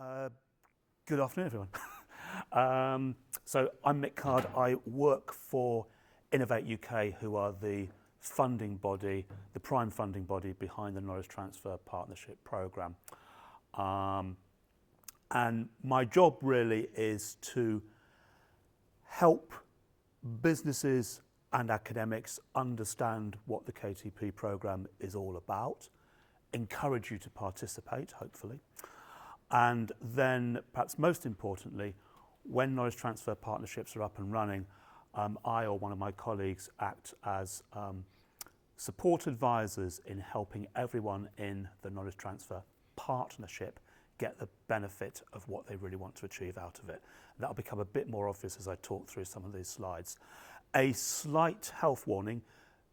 Uh, Good afternoon, everyone. So I'm Mick Card. I work for Innovate UK, who are the funding body, the prime funding body behind the Knowledge Transfer Partnership Programme. And my job really is to help businesses and academics understand what the KTP programme is all about, encourage you to participate, hopefully, and then perhaps most importantly, when knowledge transfer partnerships are up and running, I or one of my colleagues act as support advisors in helping everyone in the knowledge transfer partnership get the benefit of what they really want to achieve out of it. That'll become a bit more obvious as I talk through some of these slides. A slight health warning: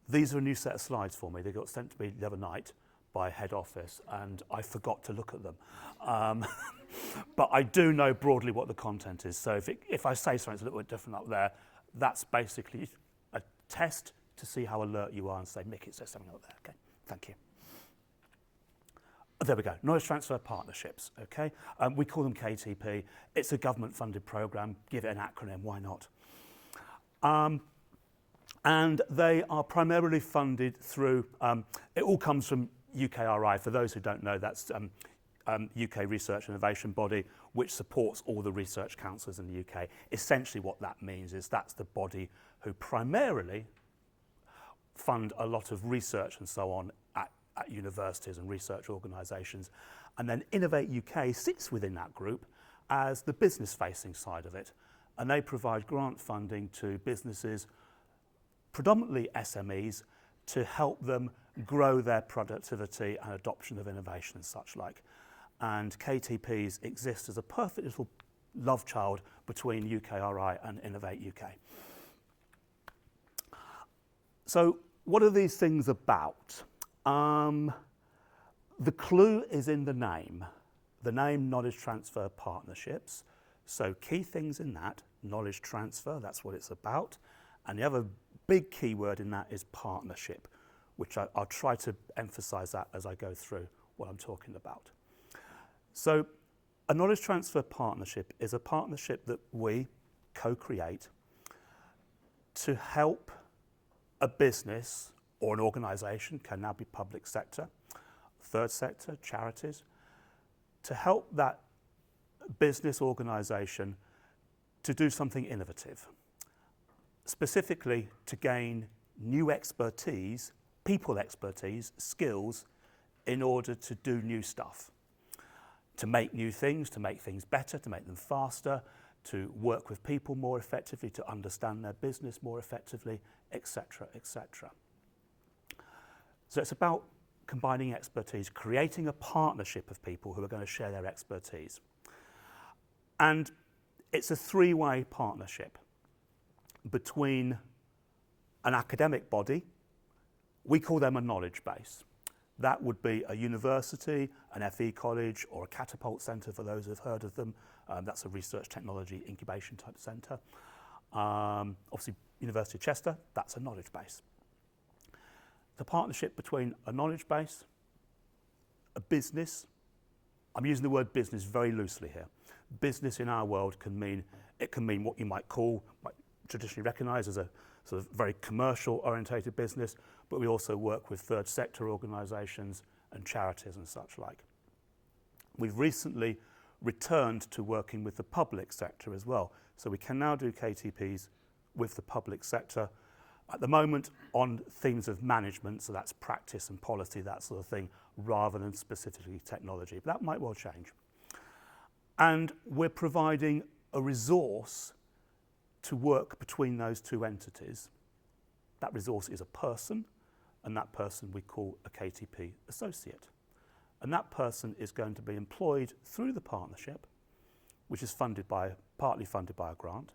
these are a new set of slides for me. They got sent to me the other night by head office and I forgot to look at them. But I do know broadly what the content is. So if I say something that's a little bit different up there, that's basically a test to see how alert you are and say, Mick, it says something up there. Okay, thank you. There we go, knowledge transfer partnerships, okay? We call them KTP. It's a government funded programme, give it an acronym, why not? And they are primarily funded through, it all comes from UKRI. For those who don't know, that's UK Research Innovation Body, which supports all the research councils in the UK. Essentially what that means is that's the body who primarily fund a lot of research and so on at universities and research organisations. And then Innovate UK sits within that group as the business-facing side of it. And they provide grant funding to businesses, predominantly SMEs, to help them grow their productivity and adoption of innovation and such like. And KTPs exist as a perfect little love child between UKRI and Innovate UK. So what are these things about? The clue is in the name Knowledge Transfer Partnerships. So key things in that: knowledge transfer, that's what it's about. And the other big key word in that is partnership, which I'll try to emphasise that as I go through what I'm talking about. So a knowledge transfer partnership is a partnership that we co-create to help a business or an organisation, can now be public sector, third sector, charities, to help that business organisation to do something innovative, specifically to gain new expertise, people expertise, skills, in order to do new stuff, to make new things, to make things better, to make them faster, to work with people more effectively, to understand their business more effectively, etc., etc. So it's about combining expertise, creating a partnership of people who are going to share their expertise. And it's a three-way partnership between an academic body. We call them a knowledge base. That would be a university, an FE college, or a catapult centre for those who've heard of them. That's a research technology incubation type centre. Obviously, University of Chester, that's a knowledge base. The partnership between a knowledge base, a business. I'm using the word business very loosely here. Business in our world can mean what you might call, traditionally recognised as a sort of very commercial orientated business, but we also work with third sector organisations and charities and such like. We've recently returned to working with the public sector as well, so we can now do KTPs with the public sector, at the moment on themes of management, so that's practice and policy, that sort of thing, rather than specifically technology, but that might well change. And we're providing a resource to work between those two entities. That resource is a person, and that person we call a KTP associate. And that person is going to be employed through the partnership, which is partly funded by a grant.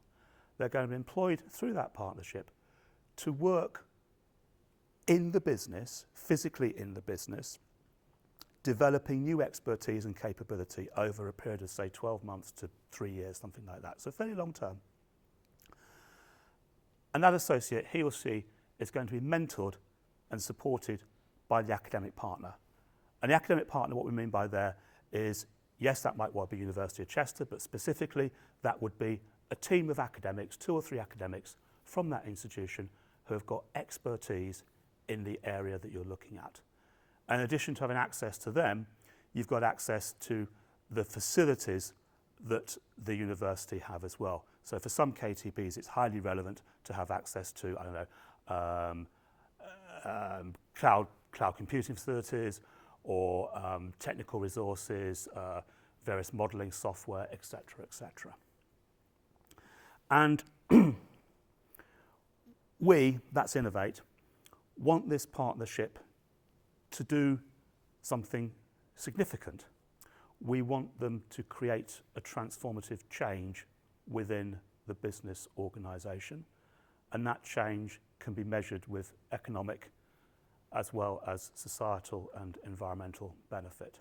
They're going to be employed through that partnership to work in the business, physically in the business, developing new expertise and capability over a period of, say, 12 months to 3 years, something like that. So fairly long term. And that associate, he or she, is going to be mentored and supported by the academic partner. And the academic partner, what we mean by there is Yes, that might well be University of Chester, but specifically that would be a team of academics, 2 or 3 academics from that institution who have got expertise in the area that you're looking at. And in addition to having access to them, you've got access to the facilities that the university have as well. So for some KTPs, it's highly relevant to have access to, I don't know, cloud computing facilities or technical resources, various modelling software, etc., etc. And we, that's Innovate, want this partnership to do something significant. We want them to create a transformative change within the business organisation, and that change can be measured with economic as well as societal and environmental benefit.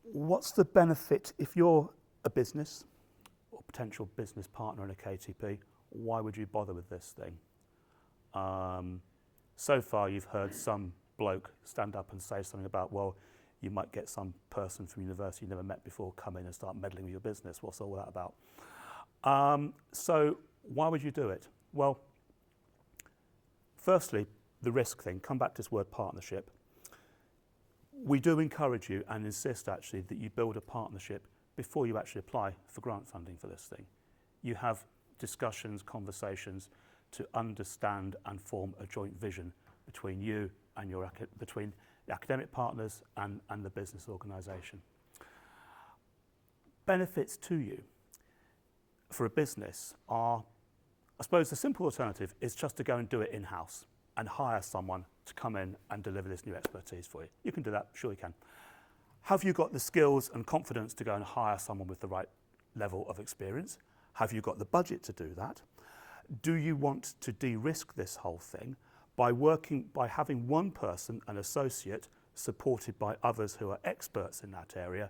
What's the benefit if you're a business or potential business partner in a KTP? Why would you bother with this thing? So far you've heard some bloke stand up and say something about, well, you might get some person from university you never met before come in and start meddling with your business. What's all that about? So why would you do it? Well, firstly, the risk thing, come back to this word partnership. We do encourage you and insist actually that you build a partnership before you actually apply for grant funding for this thing. You have discussions, conversations to understand and form a joint vision between you and between the academic partners and the business organisation. Benefits to you for a business are, I suppose the simple alternative is just to go and do it in-house and hire someone to come in and deliver this new expertise for you. You can do that, sure you can. Have you got the skills and confidence to go and hire someone with the right level of experience? Have you got the budget to do that? Do you want to de-risk this whole thing by having one person, an associate, supported by others who are experts in that area?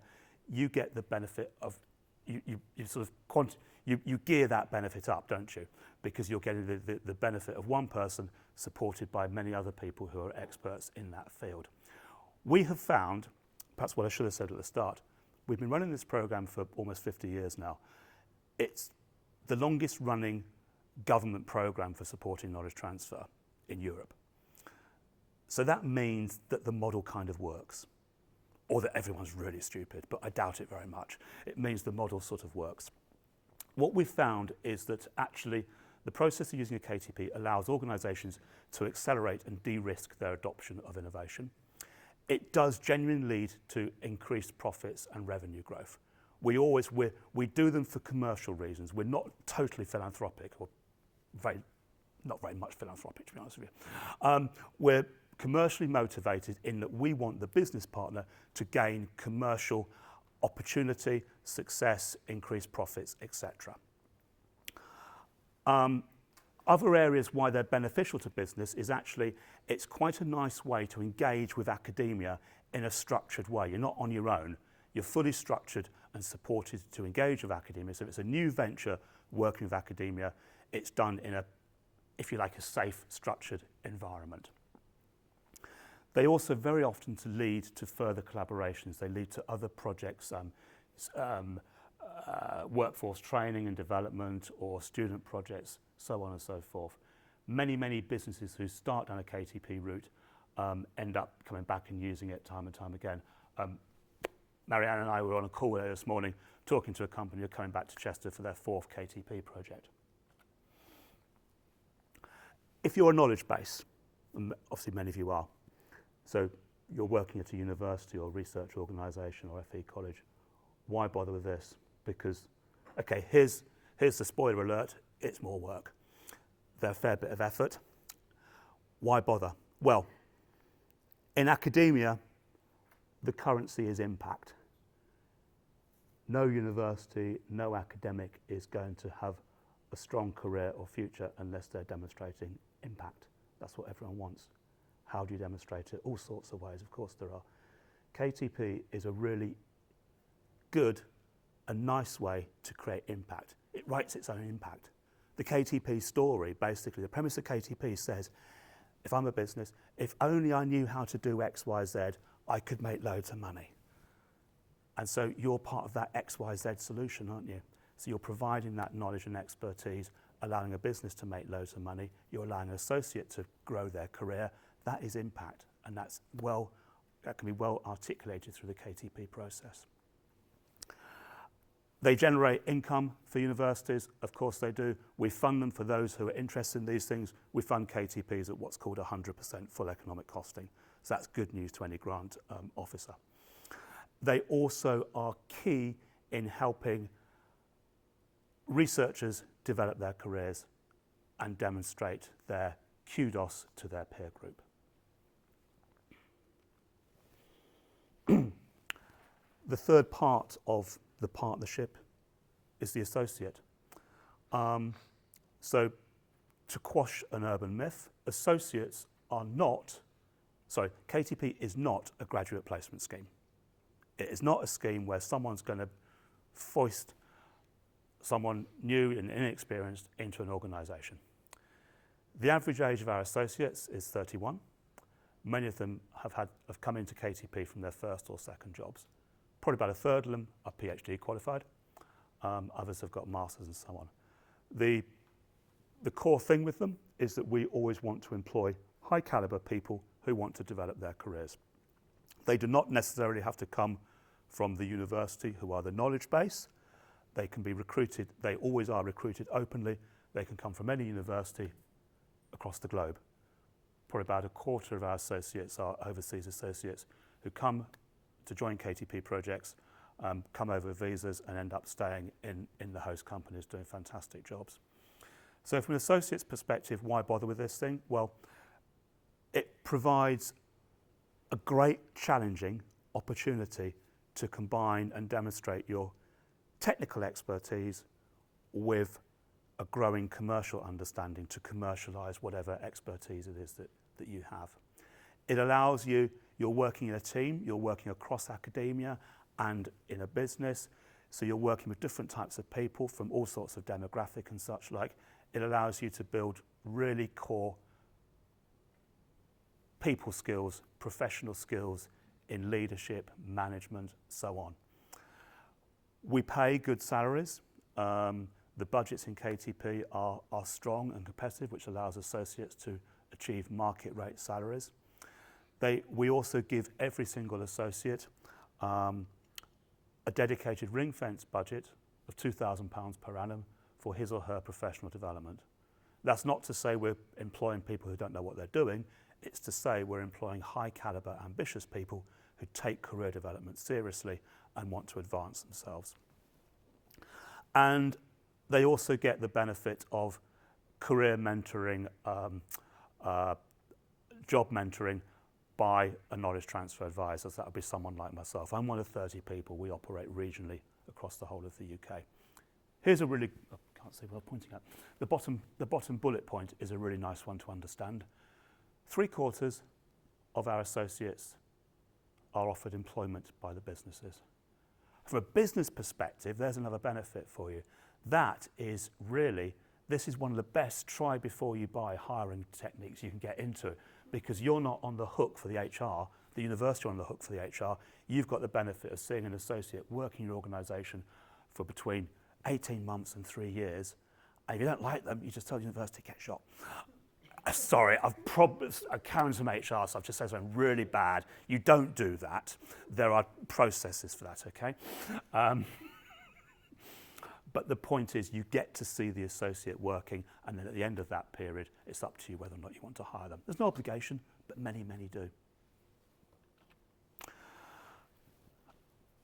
You get the benefit of, you gear that benefit up, don't you? Because you're getting the benefit of one person supported by many other people who are experts in that field. We have found, perhaps what I should have said at the start, we've been running this program for almost 50 years now. It's the longest running government program for supporting knowledge transfer in Europe. So that means that the model kind of works, or that everyone's really stupid, but I doubt it very much. It means the model sort of works. What we've found is that actually the process of using a KTP allows organisations to accelerate and de-risk their adoption of innovation. It does genuinely lead to increased profits and revenue growth. We do them for commercial reasons. We're not totally philanthropic, or not very much philanthropic, to be honest with you. We're commercially motivated in that we want the business partner to gain commercial opportunity, success, increased profits, etc. Other areas why they're beneficial to business is actually it's quite a nice way to engage with academia in a structured way. You're not on your own. You're fully structured and supported to engage with academia. So if it's a new venture working with academia, it's done in a, if you like, a safe, structured environment. They also very often lead to further collaborations. They lead to other projects, workforce training and development, or student projects, so on and so forth. Many, many businesses who start down a KTP route end up coming back and using it time and time again. Marianne and I were on a call earlier this morning talking to a company who are coming back to Chester for their 4th KTP project. If you're a knowledge base, and obviously many of you are, so you're working at a university or research organisation or FE college, why bother with this? Because, okay, here's the spoiler alert, it's more work. They're a fair bit of effort. Why bother? Well, in academia, the currency is impact. No university, no academic is going to have a strong career or future unless they're demonstrating impact. That's what everyone wants. How do you demonstrate it? All sorts of ways, of course there are. KTP is a really good and nice way to create impact. It writes its own impact. The KTP story, basically, the premise of KTP says, if I'm a business, if only I knew how to do X, Y, Z, I could make loads of money. And so you're part of that X, Y, Z solution, aren't you? So you're providing that knowledge and expertise, allowing a business to make loads of money. You're allowing an associate to grow their career. That is impact, and that can be well articulated through the KTP process. They generate income for universities, of course they do. We fund them for those who are interested in these things. We fund KTPs at what's called 100% full economic costing. So that's good news to any grant officer. They also are key in helping researchers develop their careers and demonstrate their kudos to their peer group. The third part of the partnership is the associate. So to quash an urban myth, associates are not, sorry, KTP is not a graduate placement scheme. It is not a scheme where someone's going to foist someone new and inexperienced into an organisation. The average age of our associates is 31. Many of them have come into KTP from their first or second jobs. Probably about a third of them are PhD qualified. Others have got masters and so on. The core thing with them is that we always want to employ high caliber people who want to develop their careers. They do not necessarily have to come from the university who are the knowledge base. They can be recruited, they always are recruited openly. They can come from any university across the globe. Probably about a quarter of our associates are overseas associates who come to join KTP projects, come over with visas and end up staying in the host companies doing fantastic jobs. So from an associate's perspective, why bother with this thing? Well, it provides a great challenging opportunity to combine and demonstrate your technical expertise with a growing commercial understanding to commercialize whatever expertise it is that you have. It allows you, you're working in a team, you're working across academia and in a business, so you're working with different types of people from all sorts of demographic and such like. It allows you to build really core people skills, professional skills in leadership, management, so on. We pay good salaries. The budgets in KTP are strong and competitive, which allows associates to achieve market rate salaries. We also give every single associate a dedicated ring-fenced budget of £2,000 per annum for his or her professional development. That's not to say we're employing people who don't know what they're doing. It's to say we're employing high caliber, ambitious people who take career development seriously and want to advance themselves. And they also get the benefit of career mentoring, job mentoring by a knowledge transfer advisor. So that would be someone like myself. I'm one of 30 people. We operate regionally across the whole of the UK. Here's a really, I can't see what I'm pointing at. The bottom bullet point is a really nice one to understand. 3/4 of our associates are offered employment by the businesses. From a business perspective, there's another benefit for you. That is really, this is one of the best try before you buy hiring techniques you can get into, because you're not on the hook for the HR, the university are on the hook for the HR. You've got the benefit of seeing an associate working in your organisation for between 18 months and 3 years. And if you don't like them, you just tell the university, get shot. Sorry, Karen's from HR, so I've just said something really bad. You don't do that. There are processes for that, okay? But the point is you get to see the associate working, and then at the end of that period, it's up to you whether or not you want to hire them. There's no obligation, but many, many do.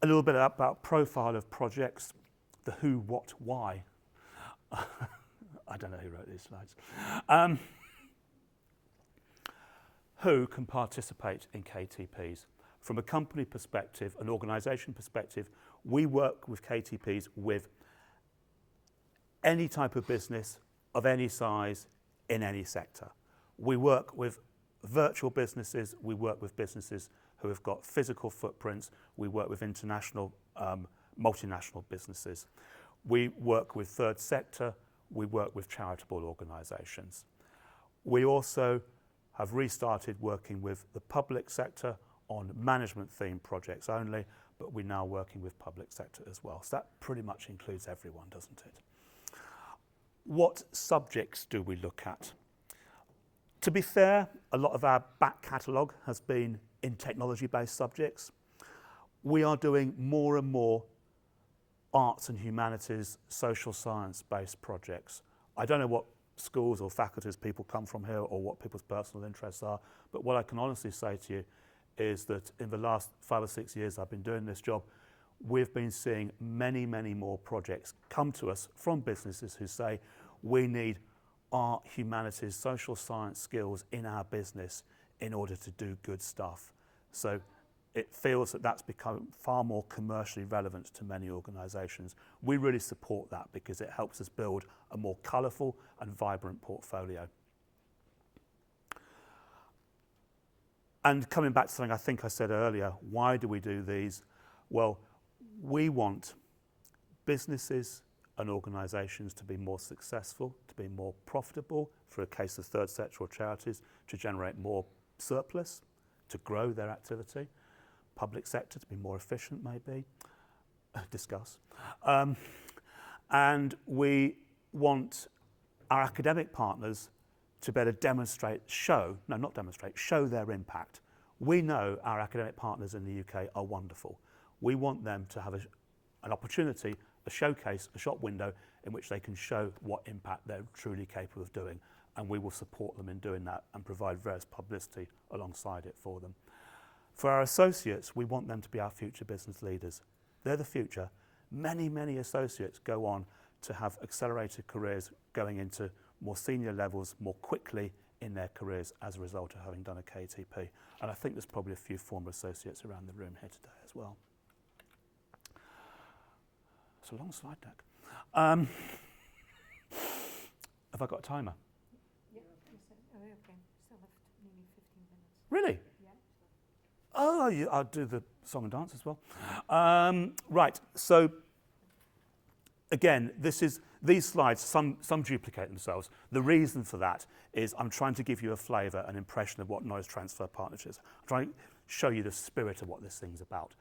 A little bit about profile of projects, the who, what, why. I don't know who wrote these slides. Who can participate in KTPs? From a company perspective, an organisation perspective, we work with KTPs with any type of business of any size in any sector. We work with virtual businesses, we work with businesses who have got physical footprints, we work with international, multinational businesses. We work with third sector, we work with charitable organisations. We also have restarted working with the public sector on management-themed projects only, but we're now working with public sector as well. So that pretty much includes everyone, doesn't it? What subjects do we look at? To be fair, a lot of our back catalogue has been in technology-based subjects. We are doing more and more arts and humanities, social science-based projects. I don't know what schools or faculties people come from here or what people's personal interests are, but what I can honestly say to you is that in the last 5 or 6 years I've been doing this job, we've been seeing many, many more projects come to us from businesses who say, we need art, humanities, social science skills in our business in order to do good stuff. So it feels that that's become far more commercially relevant to many organisations. We really support that because it helps us build a more colourful and vibrant portfolio. And coming back to something I think I said earlier, why do we do these? Well, we want businesses and organisations to be more successful, to be more profitable, for a case of third sector or charities, to generate more surplus, to grow their activity. Public sector to be more efficient, maybe. Discuss. And we want our academic partners to better show their impact. We know our academic partners in the UK are wonderful. We want them to have an opportunity, a showcase, a shop window in which they can show what impact they're truly capable of doing. And we will support them in doing that and provide various publicity alongside it for them. For our associates, we want them to be our future business leaders. They're the future. Many, many associates go on to have accelerated careers going into more senior levels more quickly in their careers as a result of having done a KTP. And I think there's probably a few former associates around the room here today as well. It's a long slide deck. Have I got a timer? Yeah, okay. Still have nearly 15 minutes. Really? Oh, I'll do the song and dance as well. Right, so again, these slides, some duplicate themselves. The reason for that is I'm trying to give you a flavour, an impression of what knowledge transfer partnerships. I'm trying to show you the spirit of what this thing's about.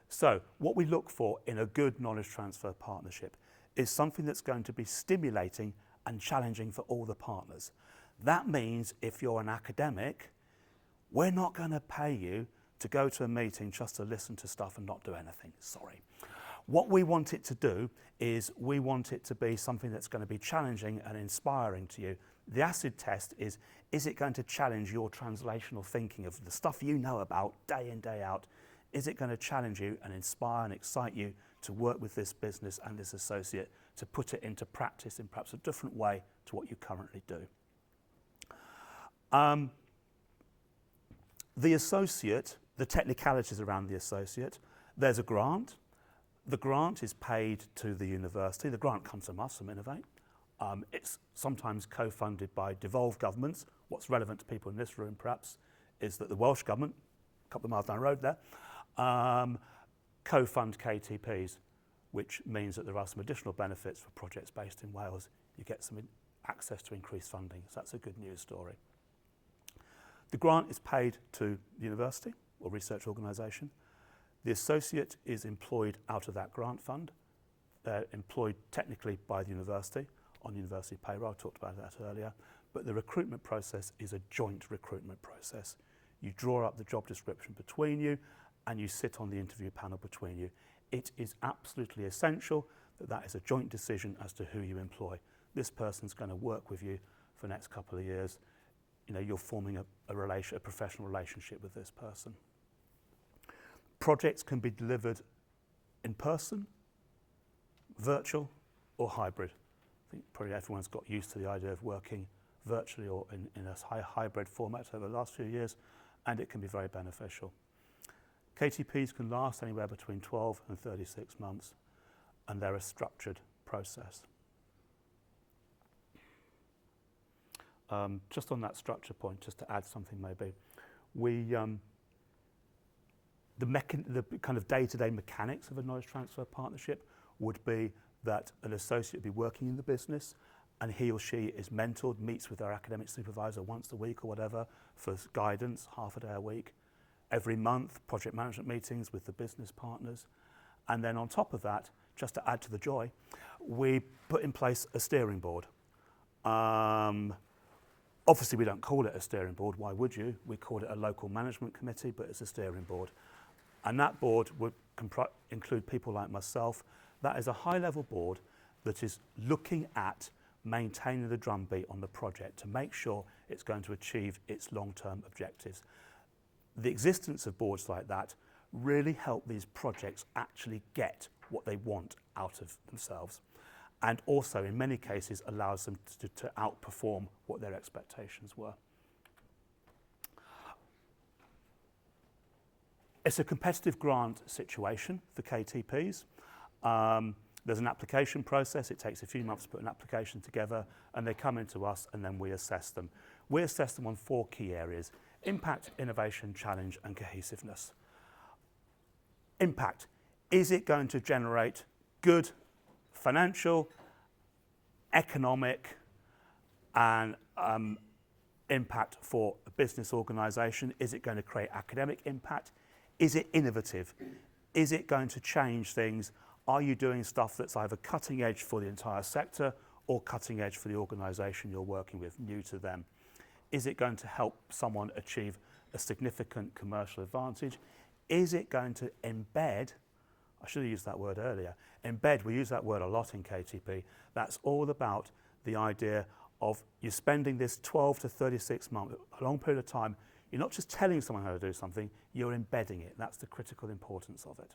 So what we look for in a good knowledge transfer partnership is something that's going to be stimulating and challenging for all the partners. That means if you're an academic, we're not going to pay you to go to a meeting just to listen to stuff and not do anything. Sorry. What we want it to do is we want it to be something that's going to be challenging and inspiring to you. The acid test is it going to challenge your translational thinking of the stuff you know about day in, day out? Is it going to challenge you and inspire and excite you to work with this business and this associate to put it into practice in perhaps a different way to what you currently do? The associate, the technicalities around the associate, there's a grant. The grant is paid to the university. The grant comes from us, from Innovate. It's sometimes co-funded by devolved governments. What's relevant to people in this room, perhaps, is that the Welsh government, a couple of miles down the road there, co-fund KTPs, which means that there are some additional benefits for projects based in Wales. You get some access to increased funding, so that's a good news story. The grant is paid to the university or research organisation. The associate is employed out of that grant fund. They're employed technically by the university on university payroll. I talked about that earlier. But the recruitment process is a joint recruitment process. You draw up the job description between you and you sit on the interview panel between you. It is absolutely essential that that is a joint decision as to who you employ. This person's going to work with you for the next couple of years. You know, you're forming a professional relationship with this person. Projects can be delivered in person, virtual, or hybrid. I think probably everyone's got used to the idea of working virtually or in a hybrid format over the last few years, and it can be very beneficial. KTPs can last anywhere between 12 and 36 months, and they're a structured process. Just on that structure point, just to add something maybe, the kind of day-to-day mechanics of a knowledge transfer partnership would be that an associate would be working in the business and he or she is mentored, meets with their academic supervisor once a week or whatever for guidance, half a day a week. Every month, project management meetings with the business partners. And then on top of that, just to add to the joy, we put in place a steering board. Obviously, we don't call it a steering board. Why would you? We call it a local management committee, but it's a steering board. And that board would include people like myself. That is a high-level board that is looking at maintaining the drumbeat on the project to make sure it's going to achieve its long-term objectives. The existence of boards like that really help these projects actually get what they want out of themselves, and also in many cases allows them to outperform what their expectations were. It's a competitive grant situation for KTPs. There's an application process. It takes a few months to put an application together, and they come into us and then we assess them. We assess them on 4 key areas: impact, innovation, challenge, and cohesiveness. Impact. Is it going to generate good financial, economic, and impact for a business organisation? Is it going to create academic impact? Is it innovative? Is it going to change things? Are you doing stuff that's either cutting edge for the entire sector or cutting edge for the organisation you're working with, new to them? Is it going to help someone achieve a significant commercial advantage? Is it going to embed, I should have used that word earlier, embed, we use that word a lot in KTP. That's all about the idea of you spending this 12 to 36 months, a long period of time. You're not just telling someone how to do something, you're embedding it. That's the critical importance of it.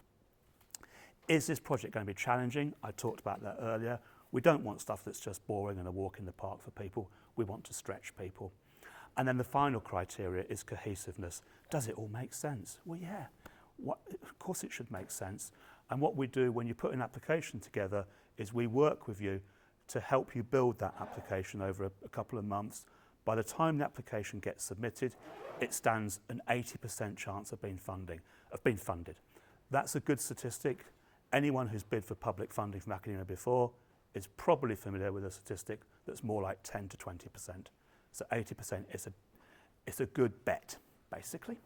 Is this project going to be challenging? I talked about that earlier. We don't want stuff that's just boring and a walk in the park for people. We want to stretch people. And then the final criteria is cohesiveness. Does it all make sense? Well, yeah, of course it should make sense. And what we do when you put an application together is we work with you to help you build that application over a couple of months. By the time the application gets submitted, it stands an 80% chance of being funded. That's a good statistic. Anyone who's bid for public funding from academia before is probably familiar with a statistic that's more like 10 to 20%. So 80% is a good bet, basically.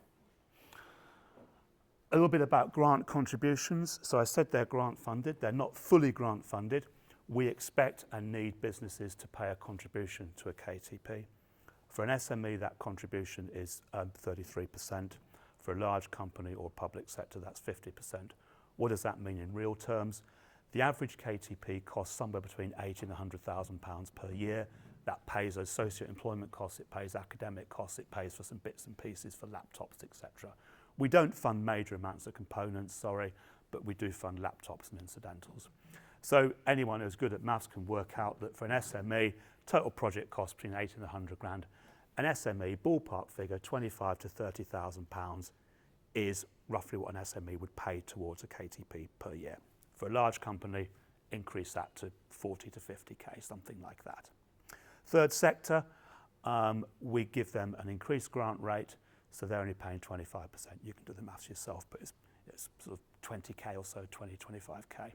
A little bit about grant contributions. So I said they're grant funded. They're not fully grant funded. We expect and need businesses to pay a contribution to a KTP. For an SME, that contribution is 33%. For a large company or public sector, that's 50%. What does that mean in real terms? The average KTP costs somewhere between £80,000 and £100,000 per year. That pays those socio-employment costs, it pays academic costs, it pays for some bits and pieces for laptops, etc. We don't fund major amounts of components, sorry, but we do fund laptops and incidentals. So anyone who's good at maths can work out that for an SME, total project cost between 80 and 100 grand. An SME, ballpark figure, 25 to 30,000 pounds is roughly what an SME would pay towards a KTP per year. For a large company, increase that to 40 to 50k, something like that. Third sector, we give them an increased grant rate, so they're only paying 25%. You can do the maths yourself, but it's sort of 20k or so, 20, 25k.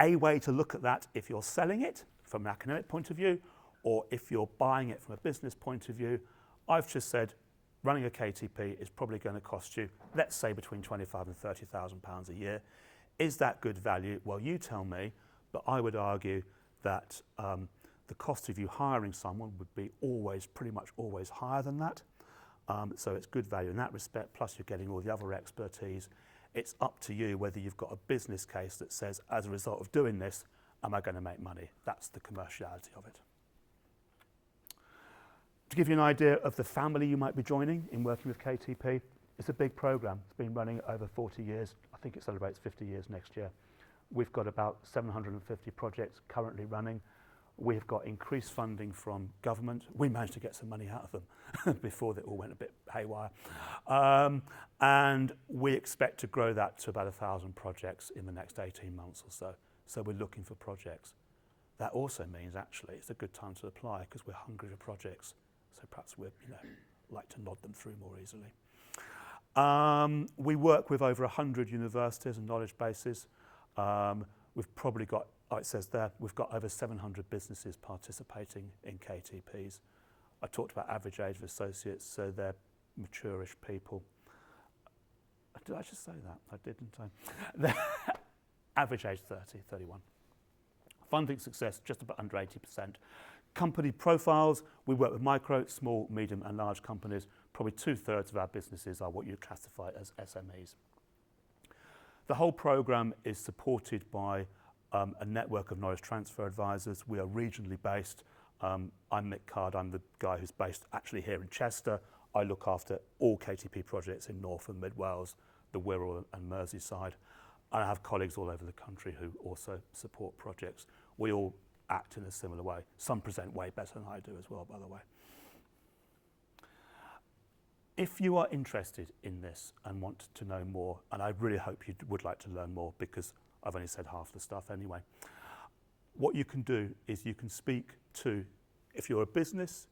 A way to look at that if you're selling it from an academic point of view, or if you're buying it from a business point of view, I've just said running a KTP is probably going to cost you, let's say, between 25 and 30,000 pounds a year. Is that good value? Well, you tell me, but I would argue that the cost of you hiring someone would be pretty much always higher than that. So it's good value in that respect, plus you're getting all the other expertise. It's up to you whether you've got a business case that says, as a result of doing this, am I going to make money? That's the commerciality of it. To give you an idea of the family you might be joining in working with KTP, it's a big program. It's been running over 40 years. I think it celebrates 50 years next year. We've got about 750 projects currently running. We've got increased funding from government. We managed to get some money out of them before they all went a bit haywire. And we expect to grow that to about 1,000 projects in the next 18 months or so. So we're looking for projects. That also means actually it's a good time to apply because we're hungry for projects. So perhaps we'd like to nod them through more easily. We work with over 100 universities and knowledge bases. We've probably got Oh, it says there, we've got over 700 businesses participating in KTPs. I talked about average age of associates, so they're mature-ish people. Did I just say that? I didn't. The average age 30, 31. Funding success, just about under 80%. Company profiles, we work with micro, small, medium and large companies. Probably 2/3 of our businesses are what you classify as SMEs. The whole programme is supported by a network of knowledge transfer advisors. We are regionally based. I'm Mick Card, I'm the guy who's based actually here in Chester. I look after all KTP projects in North and Mid Wales, the Wirral and Merseyside. And I have colleagues all over the country who also support projects. We all act in a similar way. Some present way better than I do as well, by the way. If you are interested in this and want to know more, and I really hope you would like to learn more because I've only said half the stuff anyway, what you can do is you can speak to, if you're a business,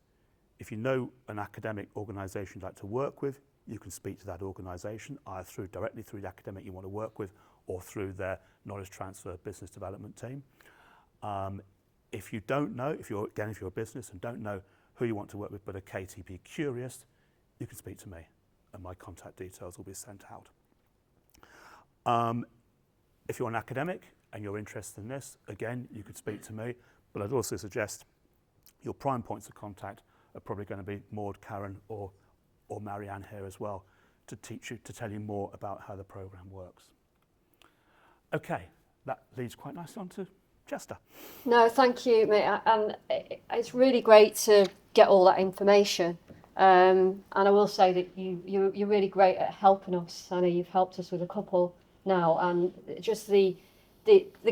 if you know an academic organisation you'd like to work with, you can speak to that organisation either directly through the academic you want to work with or through their knowledge transfer business development team. If you don't know, if you're a business and don't know who you want to work with but are KTP curious, you can speak to me and my contact details will be sent out. If you're an academic and you're interested in this, again, you could speak to me, but I'd also suggest your prime points of contact are probably going to be Maud, Karen or Marianne here as well to tell you more about how the programme works. Okay, that leads quite nicely on to Chester. No, thank you, mate. And it's really great to get all that information. And I will say that you're really great at helping us. I know you've helped us with a couple now, and just the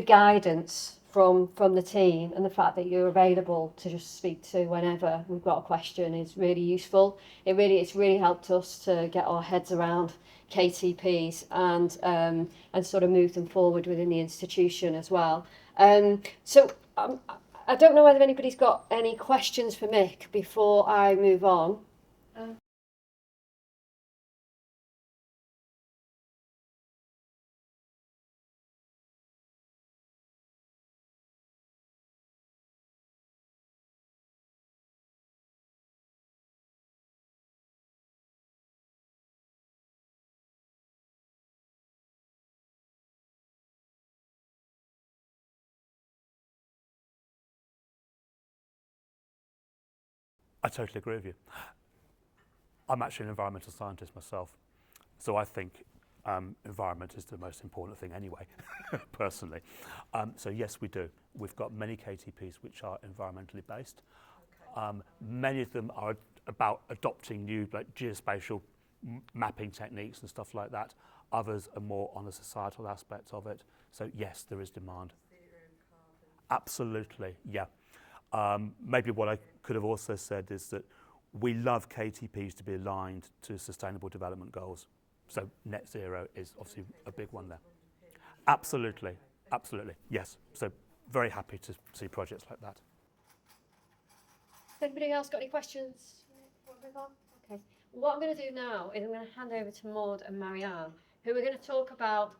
guidance from the team and the fact that you're available to just speak to whenever we've got a question is really useful. It's really helped us to get our heads around KTPs and sort of move them forward within the institution as well. So I don't know whether anybody's got any questions for Mick before I move on. I totally agree with you. I'm actually an environmental scientist myself, so I think environment is the most important thing anyway, personally. So yes, we do. We've got many KTPs which are environmentally based. Okay. Many of them are about adopting new geospatial mapping techniques and stuff like that. Others are more on the societal aspects of it. So yes, there is demand. Absolutely, yeah. Maybe what I could have also said is that we love KTPs to be aligned to Sustainable Development Goals. So net zero is obviously a big one there. Absolutely, absolutely, yes. So very happy to see projects like that. Anybody else got any questions? Okay. What I'm going to do now is I'm going to hand over to Maud and Marianne, who are going to talk about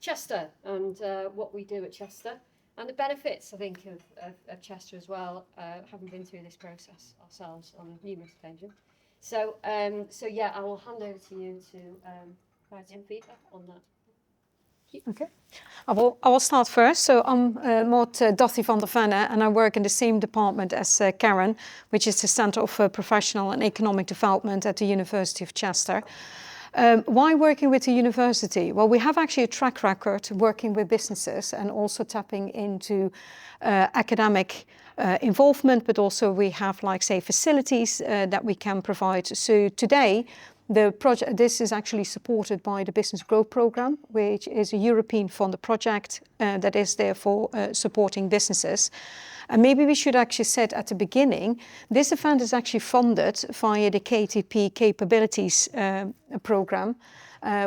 Chester and what we do at Chester. And the benefits, I think, of Chester as well, having been through this process ourselves on numerous occasions. So yeah, I will hand over to you to provide some feedback on that. Okay. I will start first. So I'm Maud Dottie van der Venne, and I work in the same department as Karen, which is the Centre of Professional and Economic Development at the University of Chester. Why working with the university? Well, we have actually a track record working with businesses and also tapping into academic involvement, but also we have, like, say, facilities that we can provide. So today, the project, this is actually supported by the Business Growth Programme, which is a European funded project that is therefore supporting businesses. And maybe we should actually say at the beginning, this event is actually funded via the KTP Capabilities Programme.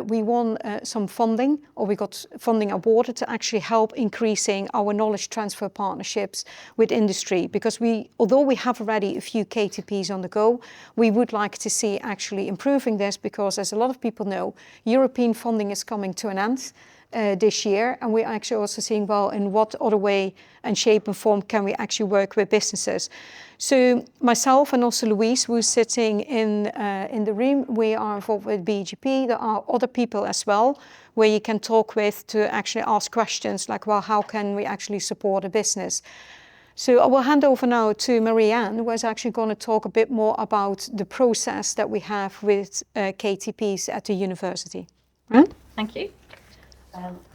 We won some funding, or we got funding awarded to actually help increasing our knowledge transfer partnerships with industry. Because although we have already a few KTPs on the go, we would like to see actually improving this, because as a lot of people know, European funding is coming to an end. this year, and we're actually also seeing, well, in what other way and shape and form can we actually work with businesses. So myself and also Louise, who's sitting in the room, we are involved with BGP. There are other people as well where you can talk with to actually ask questions like, well, how can we actually support a business? So I will hand over now to Marianne, who is actually going to talk a bit more about the process that we have with KTPs at the university. Right? Thank you.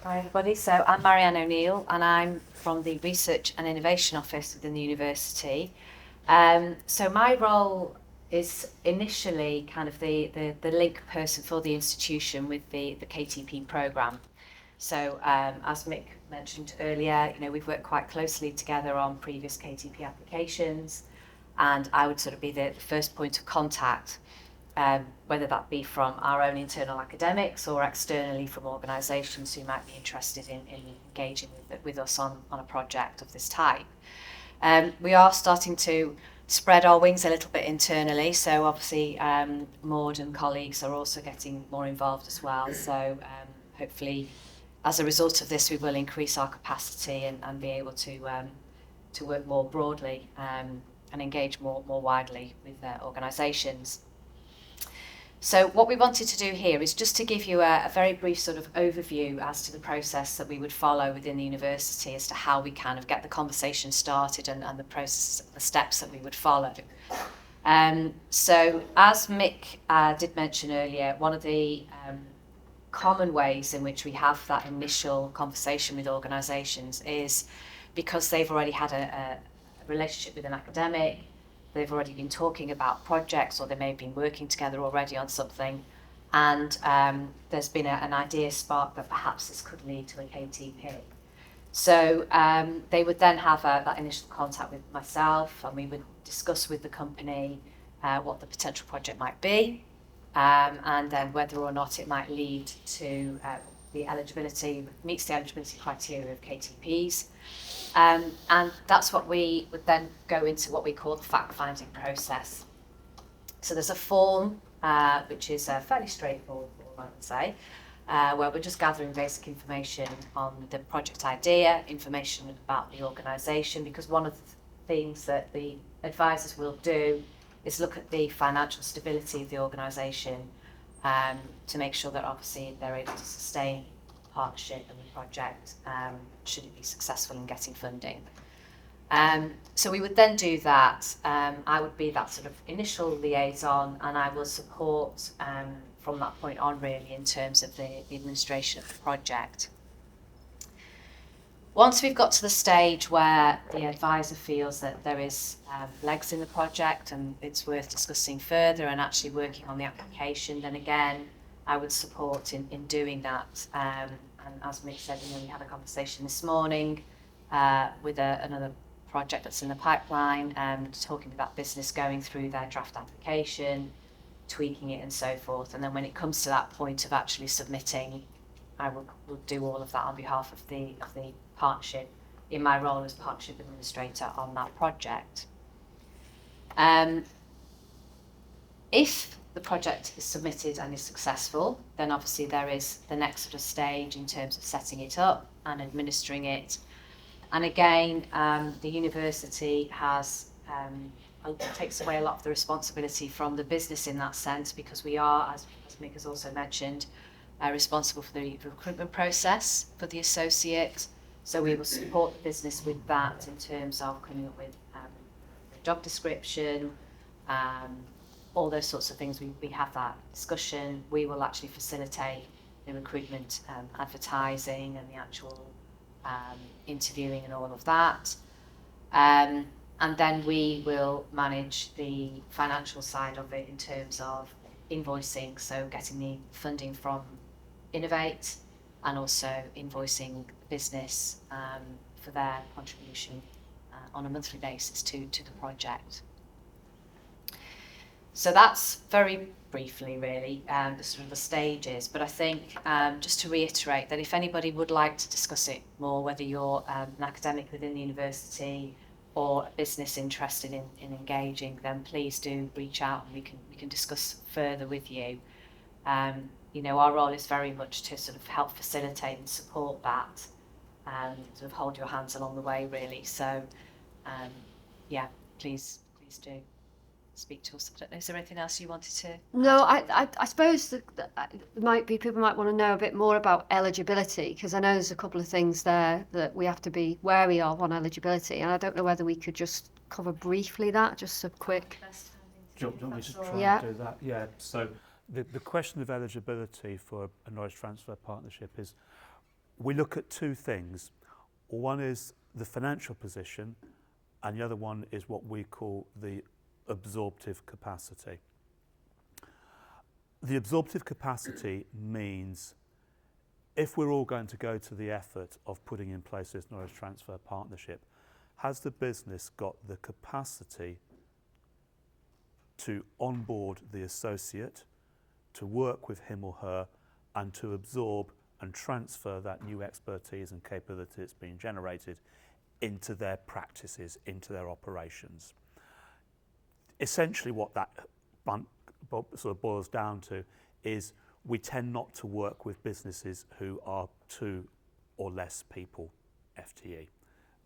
Hi everybody, so I'm Marianne O'Neill and I'm from the Research and Innovation Office within the university. So my role is initially kind of the link person for the institution with the KTP programme. So as Mick mentioned earlier, we've worked quite closely together on previous KTP applications, and I would sort of be the first point of contact, whether that be from our own internal academics or externally from organisations who might be interested in engaging with us on a project of this type. We are starting to spread our wings a little bit internally, so obviously Maud and colleagues are also getting more involved as well, so hopefully as a result of this we will increase our capacity and be able to work more broadly and engage more widely with organisations. So what we wanted to do here is just to give you a very brief sort of overview as to the process that we would follow within the university as to how we kind of get the conversation started and the process, the steps that we would follow. So as Mick did mention earlier, one of the common ways in which we have that initial conversation with organisations is because they've already had a relationship with an academic, they've already been talking about projects, or they may have been working together already on something, and there's been an idea sparked that perhaps this could lead to a KTP. So they would then have that initial contact with myself, and we would discuss with the company what the potential project might be, and then whether or not it might lead to meets the eligibility criteria of KTPs. And that's what we would then go into what we call the fact-finding process. So there's a form, which is fairly straightforward, I would say, where we're just gathering basic information on the project idea, information about the organisation, because one of the things that the advisors will do is look at the financial stability of the organisation to make sure that obviously they're able to sustain partnership and the project should it be successful in getting funding. So we would then do that. I would be that sort of initial liaison, and I will support from that point on really in terms of the administration of the project. Once we've got to the stage where the advisor feels that there is legs in the project and it's worth discussing further and actually working on the application, then again I would support in doing that. And as Mick said, we had a conversation this morning with another project that's in the pipeline, talking about business going through their draft application, tweaking it and so forth. And then when it comes to that point of actually submitting, I will do all of that on behalf of the partnership in my role as partnership administrator on that project. If the project is submitted and is successful, then obviously there is the next sort of stage in terms of setting it up and administering it. And again, the university takes away a lot of the responsibility from the business in that sense, because we are, as Mick has also mentioned, responsible for the recruitment process for the associate. So we will support the business with that in terms of coming up with a job description, all those sorts of things. We have that discussion. We will actually facilitate the recruitment, advertising and the actual interviewing and all of that. And then we will manage the financial side of it in terms of invoicing, so getting the funding from innovate and also invoicing the business for their contribution on a monthly basis to the project. So that's very briefly really the sort of the stages, but I think just to reiterate that if anybody would like to discuss it more, whether you're an academic within the university or a business interested in engaging, then please do reach out and we can discuss further with you. You know, our role is very much to sort of help facilitate and support that, and sort of hold your hands along the way, really. So, yeah, please do speak to us. I don't know, is there anything else you wanted to? No, I suppose that people might want to know a bit more about eligibility, because I know there's a couple of things there that we have to be wary of on eligibility, and I don't know whether we could just cover briefly that, just a quick. Do you want me to try Yeah. and do that? Yeah. So the question of eligibility for a knowledge transfer partnership is, we look at two things. One is the financial position, and the other one is what we call the absorptive capacity. The absorptive capacity means if we're all going to go to the effort of putting in place this knowledge transfer partnership, has the business got the capacity to onboard the associate, to work with him or her, and to absorb and transfer that new expertise and capability that's being generated into their practices, into their operations. Essentially what that sort of boils down to is we tend not to work with businesses who are 2 or less people FTE,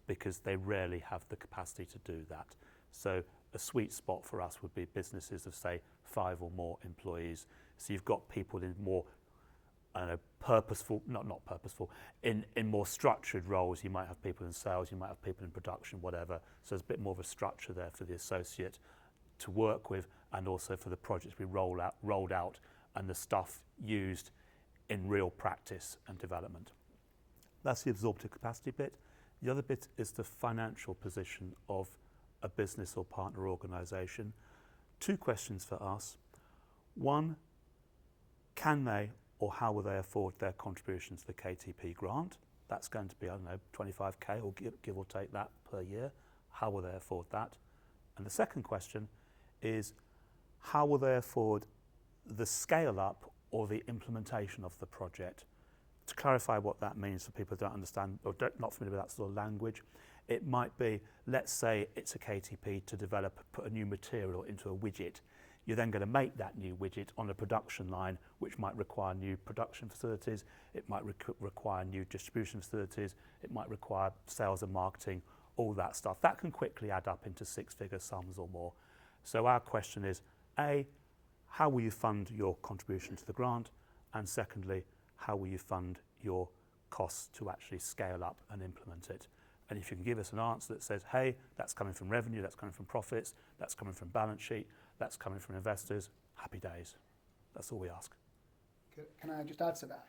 because they rarely have the capacity to do that. So a sweet spot for us would be businesses of, say, 5 or more employees. So you've got people in more purposeful, not purposeful, in more structured roles. You might have people in sales, you might have people in production, whatever. So there's a bit more of a structure there for the associate to work with, and also for the projects we rolled out and the stuff used in real practice and development. That's the absorptive capacity bit. The other bit is the financial position of a business or partner organisation. 2 questions for us. 1, can they or how will they afford their contribution to the KTP grant? That's going to be, I don't know, 25k or give or take that per year. How will they afford that? And the second question is, how will they afford the scale up or the implementation of the project? To clarify what that means for people who don't understand or not familiar with that sort of language, it might be, let's say it's a KTP to put a new material into a widget. You're then going to make that new widget on a production line, which might require new production facilities, it might require new distribution facilities, it might require sales and marketing, all that stuff. That can quickly add up into 6-figure sums or more. So our question is, A, how will you fund your contribution to the grant? And secondly, how will you fund your costs to actually scale up and implement it? And if you can give us an answer that says, hey, that's coming from revenue, that's coming from profits, that's coming from balance sheet, that's coming from investors, happy days. That's all we ask. Can I just add to that?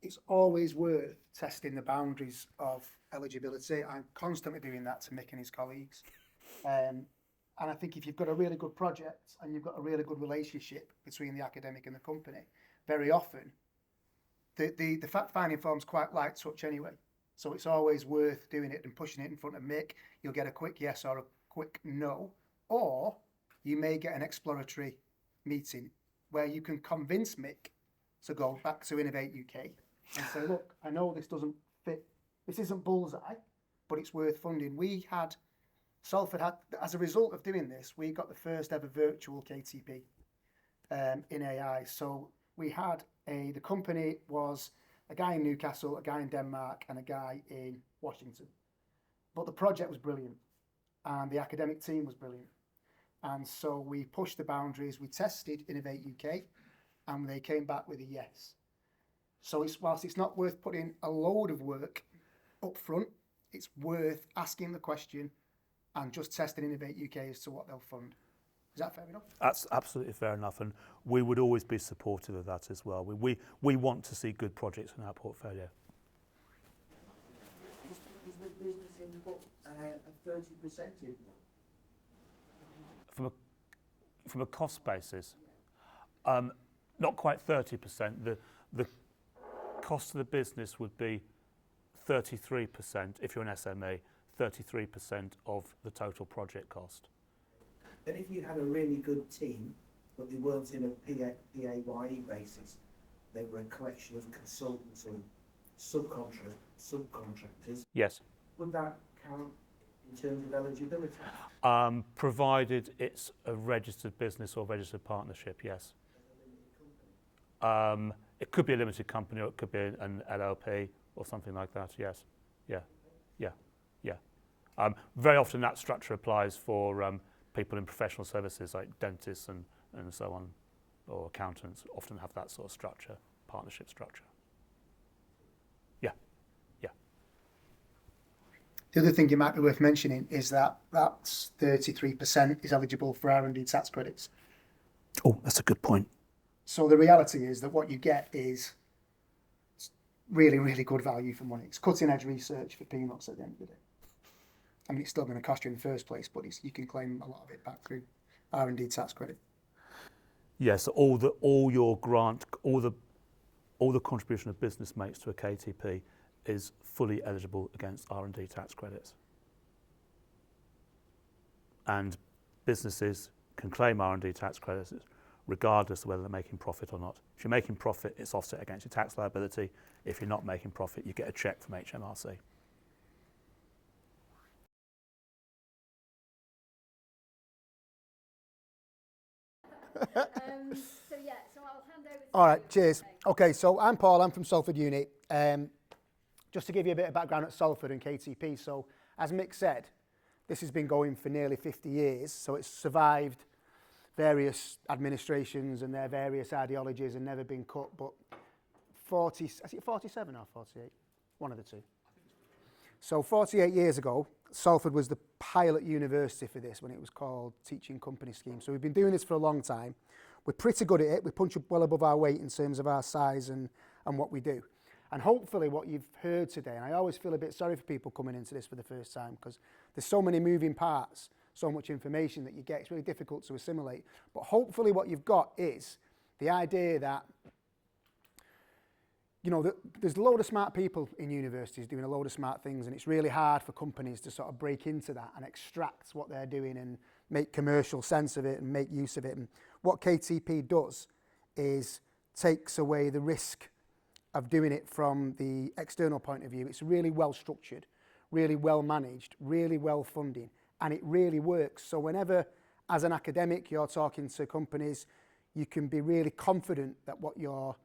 It's always worth testing the boundaries of eligibility. I'm constantly doing that to Mick and his colleagues. And I think if you've got a really good project and you've got a really good relationship between the academic and the company, very often the fact-finding form's quite light touch anyway. So it's always worth doing it and pushing it in front of Mick. You'll get a quick yes or a quick no. Or you may get an exploratory meeting where you can convince Mick to go back to Innovate UK and say, look, I know this doesn't fit, this isn't bullseye, but it's worth funding. Salford had, as a result of doing this, we got the first ever virtual KTP in AI. So we had the company was a guy in Newcastle, a guy in Denmark, and a guy in Washington. But the project was brilliant, and the academic team was brilliant. And so we pushed the boundaries, we tested Innovate UK, and they came back with a yes. So whilst it's not worth putting a load of work up front, it's worth asking the question and just testing Innovate UK as to what they'll fund. Is that fair enough? That's absolutely fair enough, and we would always be supportive of that as well. We want to see good projects in our portfolio. Is the business input a 30% input? From a cost basis, not quite 30%. The cost of the business would be 33% if you're an SME, 33% of the total project cost. Then if you had a really good team, but they weren't in a PAYE basis, they were a collection of consultants and subcontractors. Yes. Would that count in terms of eligibility? Provided it's a registered business or registered partnership, yes. It could be a limited company, or it could be an LLP or something like that. Yes, yeah, yeah, yeah. Very often that structure applies for people in professional services like dentists and so on, or accountants often have that sort of structure, partnership structure. Yeah, yeah. The other thing you might be worth mentioning is that that's 33% is eligible for R&D tax credits. Oh, that's a good point. So the reality is that what you get is really, really good value for money. It's cutting edge research for peanuts at the end of the day. I mean, it's still going to cost you in the first place, but you can claim a lot of it back through R&D tax credit. Yes, all your grant, all the contribution of business makes to a KTP is fully eligible against R&D tax credits. And businesses can claim R&D tax credits regardless of whether they're making profit or not. If you're making profit, it's offset against your tax liability. If you're not making profit, you get a cheque from HMRC. So I'll hand over to All right, cheers. Okay, so I'm Paul, I'm from Salford Uni. Just to give you a bit of background at Salford and KTP, so as Mick said, this has been going for nearly 50 years, so it's survived various administrations and their various ideologies and never been cut, but 47 or 48? One of the two. So 48 years ago, Salford was the pilot university for this when it was called Teaching Company Scheme. So we've been doing this for a long time. We're pretty good at it. We punch up well above our weight in terms of our size and what we do. And hopefully what you've heard today, and I always feel a bit sorry for people coming into this for the first time because there's so many moving parts, so much information that you get, it's really difficult to assimilate. But hopefully what you've got is the idea that, you know, there's a load of smart people in universities doing a load of smart things, and it's really hard for companies to sort of break into that and extract what they're doing and make commercial sense of it and make use of it. And what KTP does is takes away the risk of doing it from the external point of view. It's really well structured, really well managed, really well funded, and it really works. So whenever, as an academic, you're talking to companies, you can be really confident that what you're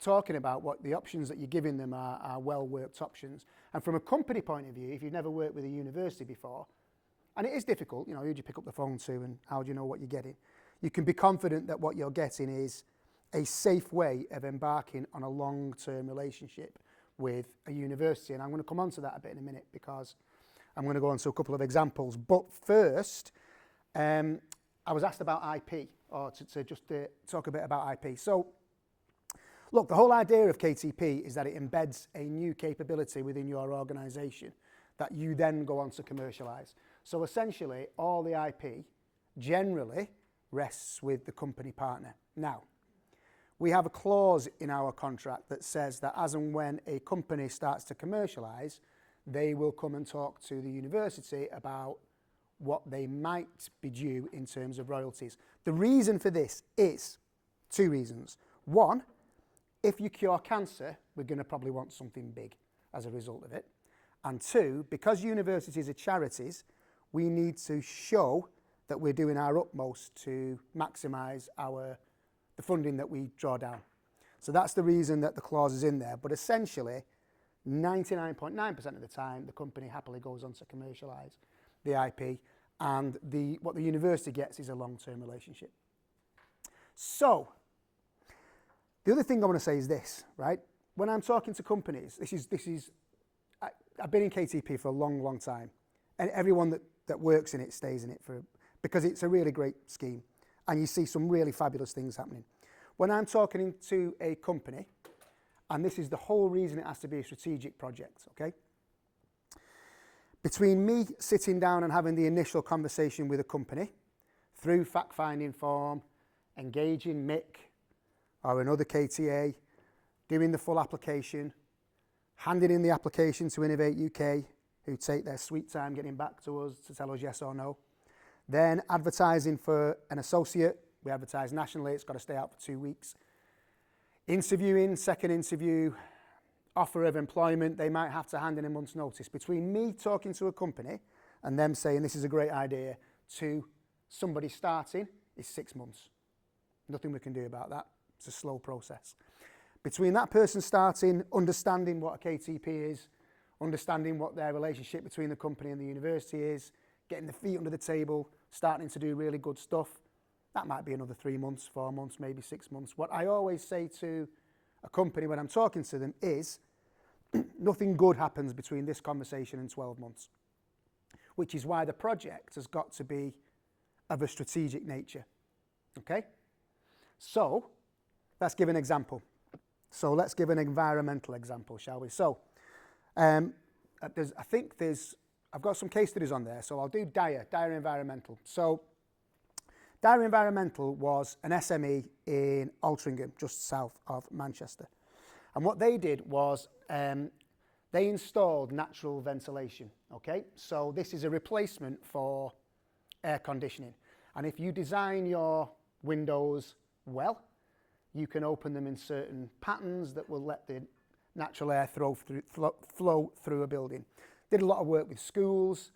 talking about, what the options that you're giving them are well-worked options. And from a company point of view, if you've never worked with a university before, and it is difficult, you know, who do you pick up the phone to and how do you know what you're getting? You can be confident that what you're getting is a safe way of embarking on a long-term relationship with a university. And I'm going to come on to that a bit in a minute because I'm going to go on to a couple of examples. But first, I was asked about IP, or to just talk a bit about IP. So, look, the whole idea of KTP is that it embeds a new capability within your organisation that you then go on to commercialise. So essentially, all the IP generally rests with the company partner. Now, we have a clause in our contract that says that as and when a company starts to commercialise, they will come and talk to the university about what they might be due in terms of royalties. The reason for this is two reasons. One, if you cure cancer, we're going to probably want something big as a result of it. And two, because universities are charities, we need to show that we're doing our utmost to maximise the funding that we draw down. So that's the reason that the clause is in there. But essentially, 99.9% of the time, the company happily goes on to commercialise the IP, and what the university gets is a long-term relationship. So, the other thing I want to say is this, right? When I'm talking to companies, I've been in KTP for a long, long time, and everyone that works in it stays in it because it's a really great scheme, and you see some really fabulous things happening. When I'm talking to a company, and this is the whole reason it has to be a strategic project, okay? Between me sitting down and having the initial conversation with a company, through fact-finding form, engaging Mick or another KTA, doing the full application, handing in the application to Innovate UK, who take their sweet time getting back to us to tell us yes or no. Then advertising for an associate. We advertise nationally, it's got to stay out for 2 weeks. Interviewing, second interview, offer of employment, they might have to hand in a month's notice. Between me talking to a company and them saying this is a great idea to somebody starting is 6 months. Nothing we can do about that. It's a slow process. Between that person starting, understanding what a KTP is, understanding what their relationship between the company and the university is, getting the feet under the table, starting to do really good stuff, that might be another 3 months, 4 months, maybe 6 months. What I always say to a company when I'm talking to them is, nothing good happens between this conversation and 12 months, which is why the project has got to be of a strategic nature. Okay? So, let's give an example. So let's give an environmental example, shall we? So, I've got some case studies on there, so I'll do Dyer Environmental. So, Dyer Environmental was an SME in Altrincham, just south of Manchester. And what they did was they installed natural ventilation, okay? So this is a replacement for air conditioning. And if you design your windows well, you can open them in certain patterns that will let the natural air flow through a building. Did a lot of work with schools.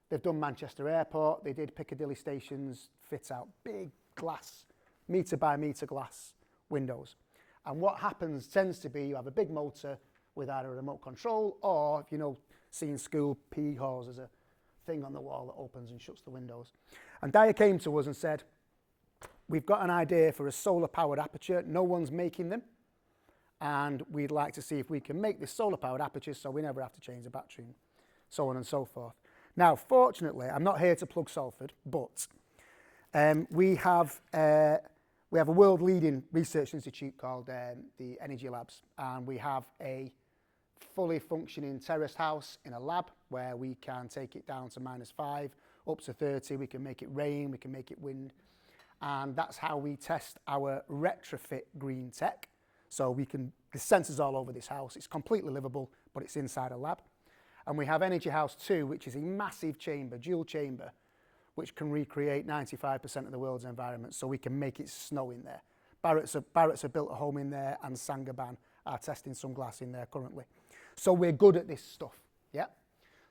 They've done Manchester Airport. They did Piccadilly stations, fit out big glass, metre by metre glass windows. And what happens tends to be you have a big motor with either a remote control or, if you know, seeing school PE halls, there's a thing on the wall that opens and shuts the windows. And Dyer came to us and said, we've got an idea for a solar powered aperture. No one's making them. And we'd like to see if we can make this solar powered aperture so we never have to change the battery and so on and so forth. Now, fortunately, I'm not here to plug Salford, but we have a world-leading research institute called the Energy Labs, and we have a fully functioning terraced house in a lab where we can take it down to -5, up to 30. We can make it rain, we can make it wind, and that's how we test our retrofit green tech. So there's sensors all over this house. It's completely livable, but it's inside a lab. And we have Energy House 2, which is a massive chamber, dual chamber, which can recreate 95% of the world's environment, so we can make it snow in there. Barrett's have built a home in there, and Saint-Gobain are testing some glass in there currently. So we're good at this stuff, yeah?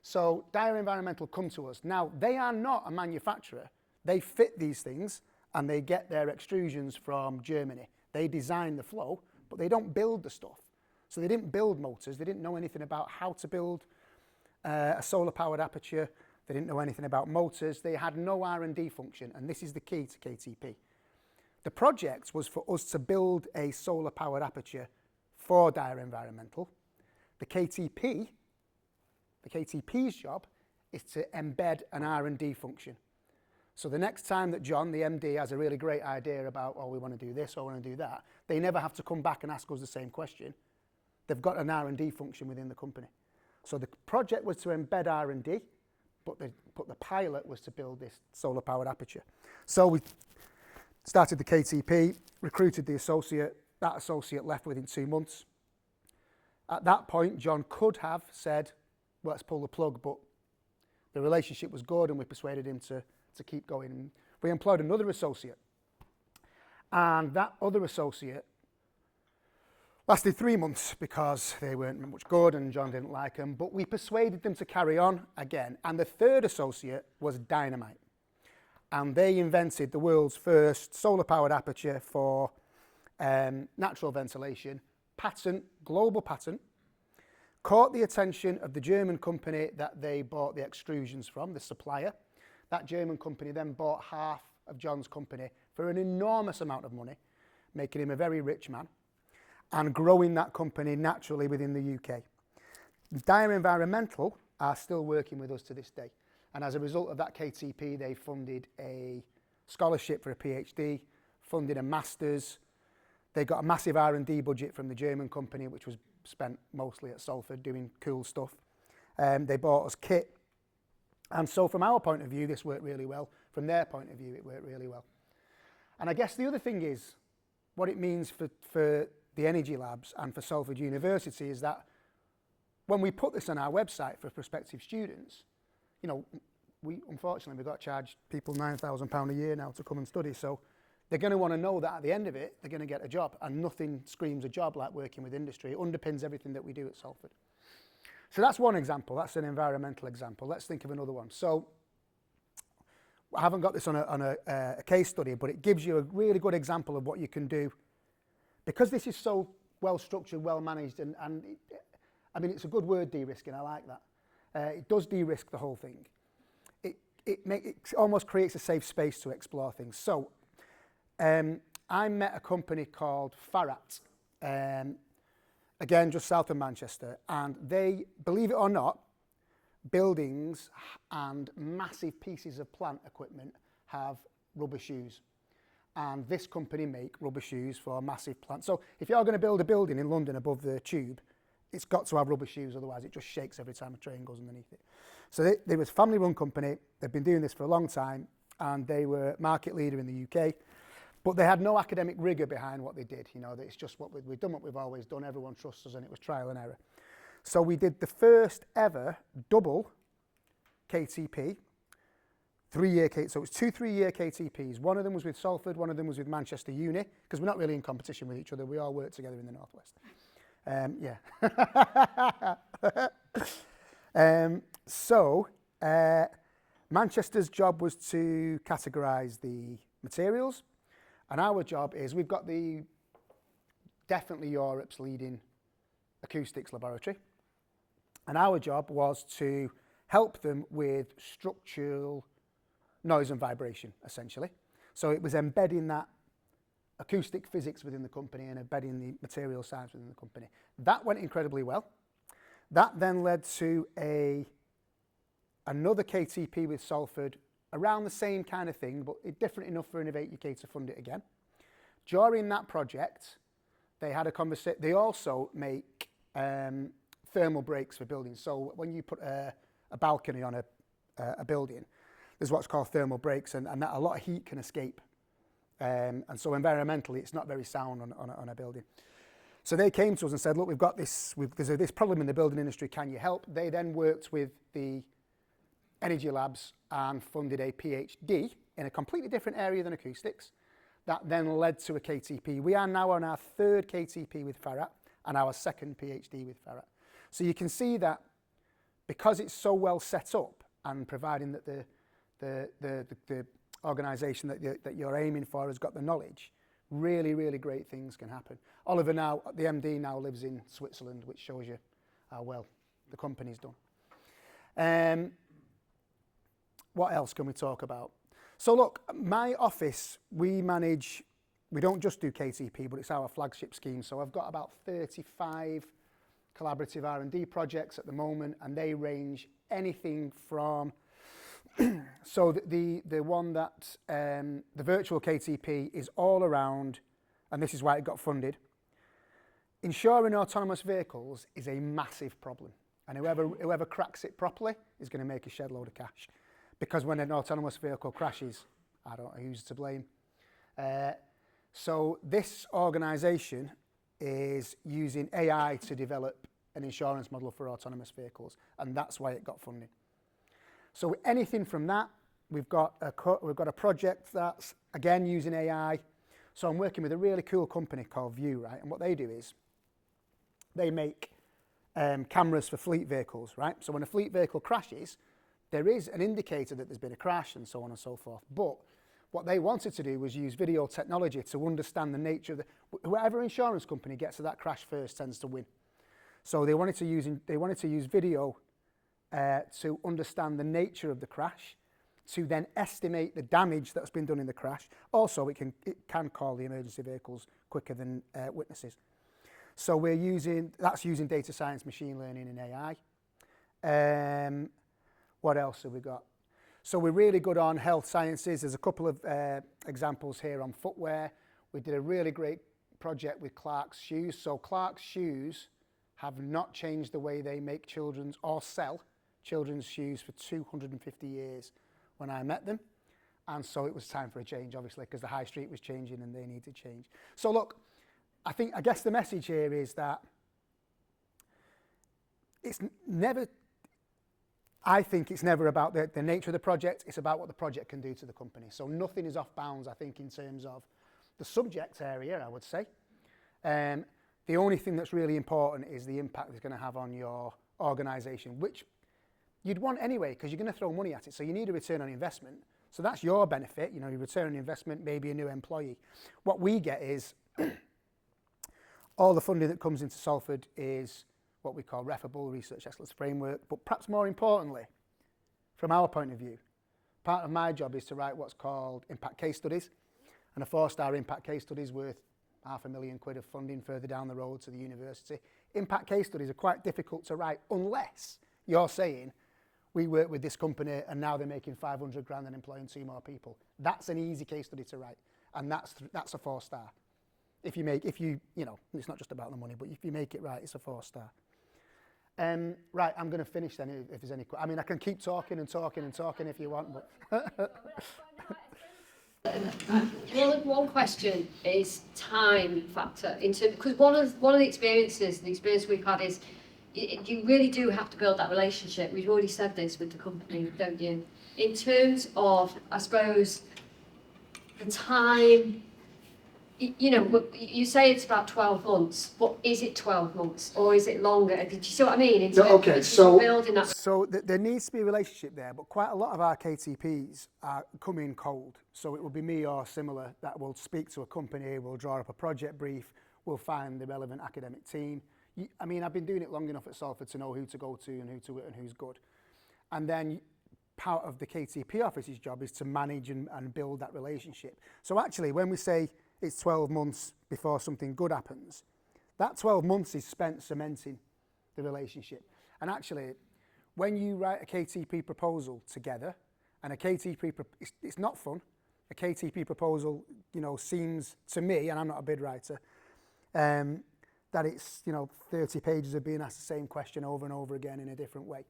So Dyer Environmental come to us. Now, they are not a manufacturer. They fit these things, and they get their extrusions from Germany. They design the flow, but they don't build the stuff. So they didn't build motors. They didn't know anything about how to build a solar-powered aperture. They didn't know anything about motors. They had no R&D function, and this is the key to KTP. The project was for us to build a solar-powered aperture for Dyer Environmental. The KTP's job is to embed an R&D function. So the next time that John, the MD, has a really great idea about, oh, we want to do this or we want to do that, they never have to come back and ask us the same question. They've got an R&D function within the company. So the project was to embed R&D, but the pilot was to build this solar-powered aperture. So we started the KTP, recruited the associate. That associate left within 2 months. At that point, John could have said, well, let's pull the plug, but the relationship was good and we persuaded him to keep going. And we employed another associate. And that other associate lasted 3 months because they weren't much good and John didn't like them, but we persuaded them to carry on again. And the third associate was dynamite. And they invented the world's first solar-powered aperture for natural ventilation, global patent, caught the attention of the German company that they bought the extrusions from, the supplier. That German company then bought half of John's company for an enormous amount of money, making him a very rich man, and growing that company naturally within the UK. Dyer Environmental are still working with us to this day. And as a result of that KTP, they funded a scholarship for a PhD, funded a master's. They got a massive R&D budget from the German company, which was spent mostly at Salford doing cool stuff. They bought us kit. And so from our point of view, this worked really well. From their point of view, it worked really well. And I guess the other thing is, what it means for the Energy Labs and for Salford University is that when we put this on our website for prospective students, you know, unfortunately we've got to charge people £9,000 a year now to come and study, so they're going to want to know that at the end of it they're going to get a job, and nothing screams a job like working with industry. It underpins everything that we do at Salford. So that's one example. That's an environmental example. Let's think of another one. So I haven't got this on a case study, but it gives you a really good example of what you can do because this is so well structured, well managed, and I mean, it's a good word, de-risking. I like that. It does de-risk the whole thing. It almost creates a safe space to explore things. So I met a company called Farrat, again, just south of Manchester, and they, believe it or not, buildings and massive pieces of plant equipment have rubber shoes. And this company make rubber shoes for massive plants. So if you're going to build a building in London above the tube, it's got to have rubber shoes, otherwise it just shakes every time a train goes underneath it. So they was a family-run company. They've been doing this for a long time, and they were market leader in the UK. But they had no academic rigour behind what they did. You know, that it's just what we've done, what we've always done. Everyone trusts us, and it was trial and error. So we did the first ever double KTP, 3-year KTP. So it was 2 3-year KTPs. One of them was with Salford, one of them was with Manchester Uni, because we're not really in competition with each other. We all work together in the Northwest. Manchester's job was to categorise the materials, and our job is, we've got definitely Europe's leading acoustics laboratory, and our job was to help them with structural noise and vibration, essentially. So it was embedding that acoustic physics within the company and embedding the material science within the company. That went incredibly well. That then led to another KTP with Salford, around the same kind of thing, but different enough for Innovate UK to fund it again. During that project, they had a conversation. They also make thermal breaks for buildings. So when you put a balcony on a building, there's what's called thermal breaks, and that a lot of heat can escape. And so environmentally, it's not very sound on a building. So they came to us and said, look, we've got this, there's this problem in the building industry, can you help? They then worked with the Energy Labs and funded a PhD in a completely different area than acoustics. That then led to a KTP. We are now on our 3rd KTP with Farrat and our 2nd PhD with Farrat. So you can see that because it's so well set up, and providing that the organisation that you're aiming for has got the knowledge, really, really great things can happen. Oliver now, the MD, now lives in Switzerland, which shows you how well the company's done. What else can we talk about? So look, my office, we don't just do KTP, but it's our flagship scheme. So I've got about 35 collaborative R&D projects at the moment, and they range anything from so the one that the virtual KTP is all around, and this is why it got funded. Ensuring autonomous vehicles is a massive problem, and whoever cracks it properly is going to make a shed load of cash, because when an autonomous vehicle crashes, I don't know who's to blame. So this organisation is using AI to develop an insurance model for autonomous vehicles, and that's why it got funding. So anything from that, we've got a project that's again using AI. So I'm working with a really cool company called View, right? And what they do is they make cameras for fleet vehicles, right? So when a fleet vehicle crashes, there is an indicator that there's been a crash and so on and so forth. But what they wanted to do was use video technology to understand the nature of whoever insurance company gets to that crash first tends to win. So they wanted to use video to understand the nature of the crash, to then estimate the damage that's been done in the crash. Also, it can call the emergency vehicles quicker than witnesses. So that's using data science, machine learning, and AI. What else have we got? So we're really good on health sciences. There's a couple of examples here on footwear. We did a really great project with Clark's Shoes. So Clark's Shoes have not changed the way they make children's or sell children's shoes for 250 years when I met them. And so it was time for a change, obviously, because the high street was changing and they needed to change. So look, I guess the message here is that I think it's never about the nature of the project, it's about what the project can do to the company. So nothing is off bounds, I think, in terms of the subject area, I would say. The only thing that's really important is the impact it's going to have on your organisation, which you'd want anyway, because you're going to throw money at it. So you need a return on investment. So that's your benefit, your return on investment, maybe a new employee. What we get is all the funding that comes into Salford is what we call REFable, Research Excellence Framework, but perhaps more importantly, from our point of view, part of my job is to write what's called impact case studies, and a 4-star impact case study is worth £500,000 of funding further down the road to the university. Impact case studies are quite difficult to write unless you're saying, we work with this company and now they're making 500 grand and employing 2 more people. That's an easy case study to write, and that's a 4-star. If you know, it's not just about the money, but if you make it right, it's a 4-star. Right, I'm going to finish then if there's any questions. I mean, I can keep talking and talking and talking if you want, but... One question is time factor because one of the experience we've had is you really do have to build that relationship. We've already said this with the company, don't you? In terms of, I suppose, the time. You know, you say it's about 12 months, but is it 12 months or is it longer? Did you see what I mean? In terms of building that. So there needs to be a relationship there, but quite a lot of our KTPs are coming cold. So it will be me or similar that will speak to a company, we'll draw up a project brief, we'll find the relevant academic team. I mean, I've been doing it long enough at Salford to know who to go to and who's good. And then part of the KTP office's job is to manage and build that relationship. So actually, when we say it's 12 months before something good happens, that 12 months is spent cementing the relationship. And actually, when you write a KTP proposal together, and it's not fun. A KTP proposal, you know, seems to me, and I'm not a bid writer, that it's, you know, 30 pages of being asked the same question over and over again in a different way.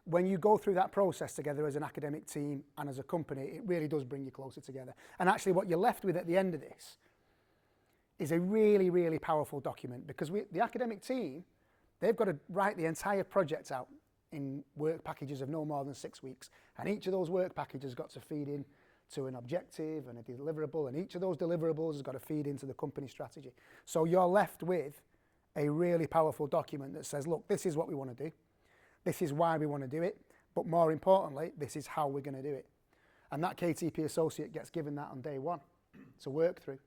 When you go through that process together as an academic team and as a company, it really does bring you closer together. And actually what you're left with at the end of this is a really, really powerful document, because the academic team, they've got to write the entire project out in work packages of no more than 6 weeks. And each of those work packages has got to feed in to an objective and a deliverable, and each of those deliverables has got to feed into the company strategy. So you're left with a really powerful document that says, look, this is what we want to do. This is why we want to do it, but more importantly, this is how we're going to do it. And that KTP associate gets given that on day one to work through.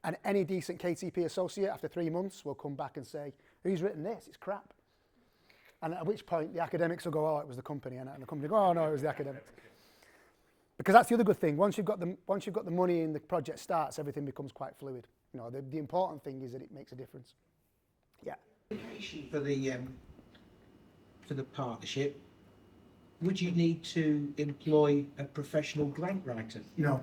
And any decent KTP associate after 3 months will come back and say, who's written this? It's crap. And at which point the academics will go, oh, it was the company. And the company will go, oh, no, it was the academics. Because that's the other good thing. Once you've got the money and the project starts, everything becomes quite fluid. You know, the important thing is that it makes a difference. Yeah. For the partnership, would you need to employ a professional grant writer? No.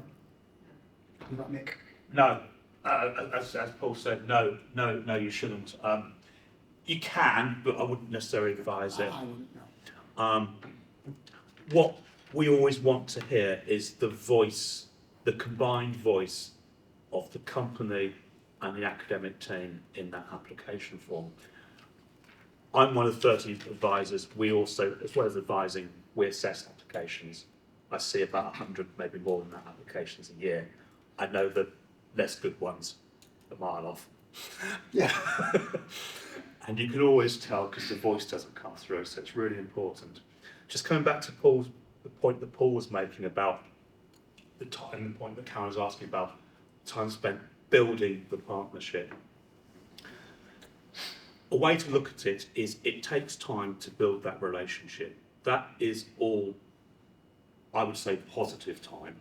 Not Nick. No, as Paul said, no, you shouldn't. You can, but I wouldn't necessarily advise it. I wouldn't, no. What we always want to hear is the voice, the combined voice of the company and the academic team in that application form. I'm one of 30 advisors. We also, as well as advising, we assess applications. I see about 100, maybe more than that, applications a year. I know the less good ones a mile off. Yeah. And you can always tell because the voice doesn't come through, so it's really important. Just coming back to the point that Paul was making about the time, the point that Karen was asking about time spent building the partnership. A way to look at it is it takes time to build that relationship. That is all, I would say, positive time.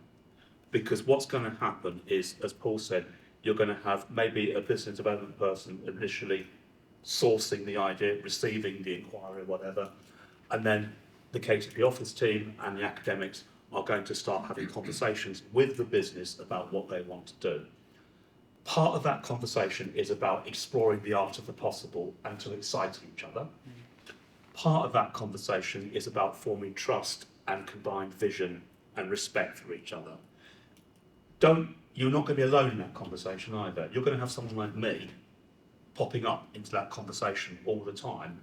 Because what's going to happen is, as Paul said, you're going to have maybe a business development person initially sourcing the idea, receiving the inquiry, whatever, and then the KTP office team and the academics are going to start having conversations with the business about what they want to do. Part of that conversation is about exploring the art of the possible and to excite each other. Part of that conversation is about forming trust and combined vision and respect for each other. You're not going to be alone in that conversation either. You're going to have someone like me popping up into that conversation all the time,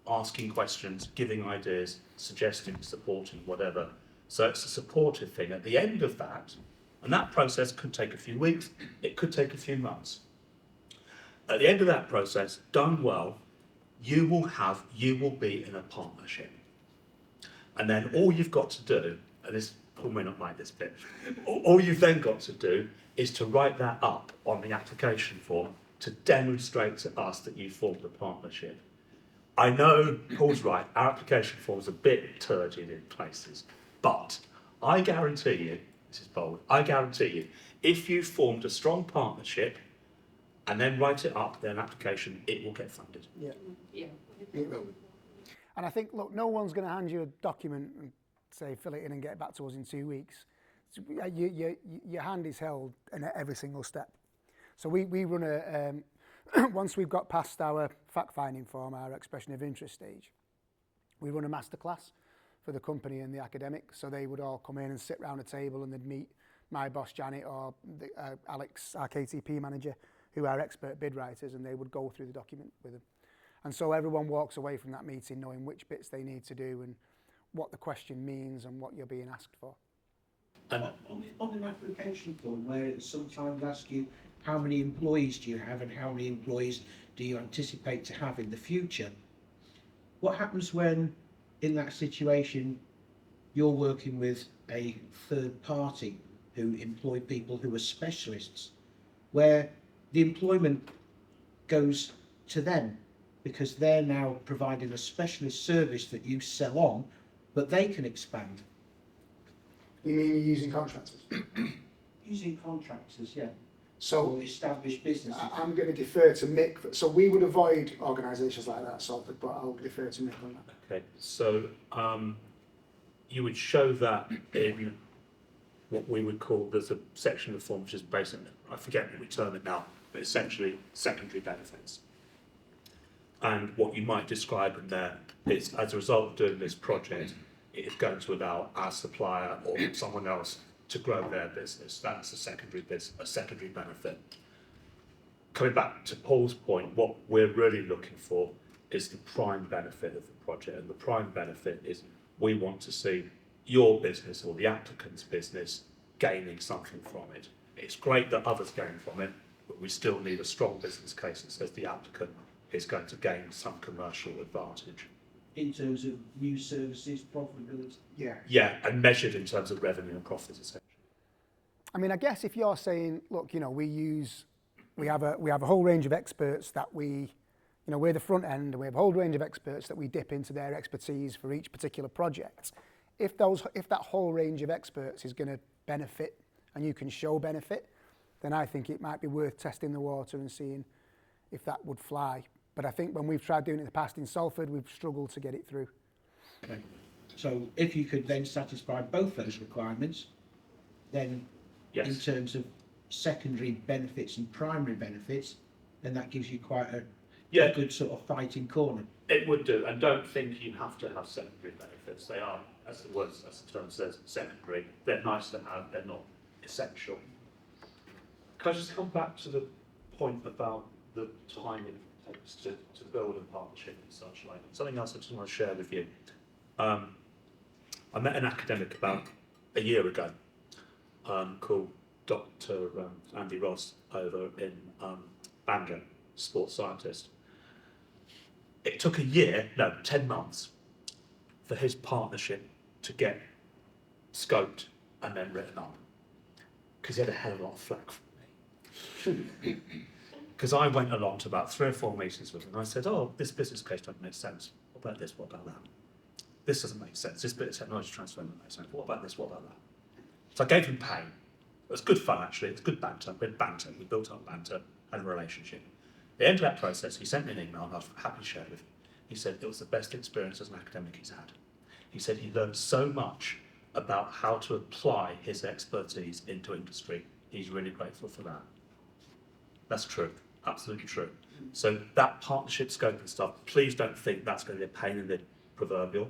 asking questions, giving ideas, suggesting, supporting, whatever. So it's a supportive thing. At the end of that, and that process could take a few weeks, it could take a few months. At the end of that process, done well, you will be in a partnership. And then all you've got to do, and this, Paul may not like this bit, all you've then got to do is to write that up on the application form to demonstrate to us that you formed a partnership. I know Paul's right, our application form is a bit turgid in places, but I guarantee you, this is bold, I guarantee you, if you formed a strong partnership and then write it up, then application, it will get funded. Yeah. It will. And I think, look, no one's going to hand you a document and say, fill it in and get back to us in 2 weeks. So your hand is held in every single step. So we run a, once we've got past our fact-finding form, our expression of interest stage, we run a masterclass for the company and the academics. So they would all come in and sit round a table and they'd meet my boss, Janet, or Alex, our KTP manager, who are expert bid writers, and they would go through the document with them. And so everyone walks away from that meeting knowing which bits they need to do and what the question means and what you're being asked for. On an application form where it sometimes asks you how many employees do you have and how many employees do you anticipate to have in the future, what happens when in that situation you're working with a third party who employ people who are specialists, where the employment goes to them because they're now providing a specialist service that you sell on, but they can expand? You mean you're using contractors? Using contractors, yeah. So Or established businesses. I'm going to defer to Mick. So we would avoid organisations like that, Salford, but I'll defer to Mick on that. Okay, so you would show that in what we would call, there's a section of the form which is basically, I forget what we term it now, but essentially secondary benefits. And what you might describe in there is, as a result of doing this project, it is going to allow our supplier or someone else to grow their business. That's a secondary benefit. Coming back to Paul's point, what we're really looking for is the prime benefit of the project. And the prime benefit is we want to see your business or the applicant's business gaining something from it. It's great that others gain from it, but we still need a strong business case that says the applicant is going to gain some commercial advantage. In terms of new services, profitability. Yeah. Yeah, and measured in terms of revenue and profits, essentially. I mean, I guess if you're saying, look, you know, we have a whole range of experts that we're the front end, and we have a whole range of experts that we dip into their expertise for each particular project. If that whole range of experts is going to benefit and you can show benefit, then I think it might be worth testing the water and seeing if that would fly. But I think when we've tried doing it in the past in Salford, we've struggled to get it through. Okay. So if you could then satisfy both those requirements, then Yes. in terms of secondary benefits and primary benefits, then that gives you quite a good sort of fighting corner. It would do, and don't think you have to have secondary benefits. They are, as the term says, secondary. They're nice to have, they're not essential. Can I just come back to the point about the time it takes to build a partnership and such like? Something else I just want to share with you. I met an academic about a year ago called Dr. Andy Ross over in Bangor, sports scientist. It took 10 months for his partnership to get scoped and then written up, because he had a hell of a lot of flack from me. Because I went along to about 3 or 4 meetings with him and I said, oh, this business case doesn't make sense. What about this? What about that? This doesn't make sense. This bit of technology transfer doesn't make sense. What about this? What about that? So I gave him pain. It was good fun, actually. It was good banter. We had banter. We built up banter and a relationship. At the end of that process, he sent me an email and I was happy to share it with him. He said it was the best experience as an academic he's had. He said he learned so much about how to apply his expertise into industry. He's really grateful for that. That's true. Absolutely true. So that partnership scope and stuff, please don't think that's going to be a pain in the proverbial.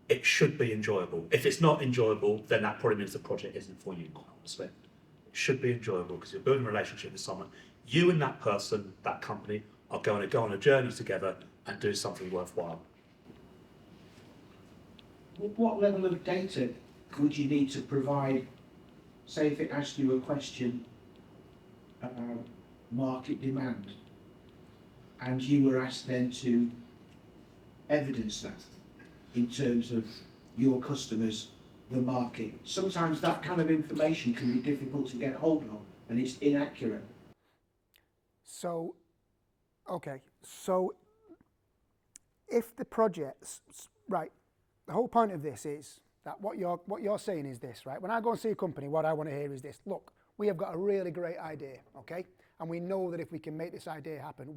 It should be enjoyable. If it's not enjoyable, then that probably means the project isn't for you, quite honestly. It should be enjoyable because you're building a relationship with someone. You and that person, that company, are going to go on a journey together and do something worthwhile. What level of data would you need to provide, say if it asked you a question about market demand, and you were asked then to evidence that in terms of your customers, the market? Sometimes that kind of information can be difficult to get hold of and it's inaccurate. So, okay, so if the projects, right, the whole point of this is that what you're saying is this, right? When I go and see a company, what I want to hear is this: look, we have got a really great idea, okay? And we know that if we can make this idea happen,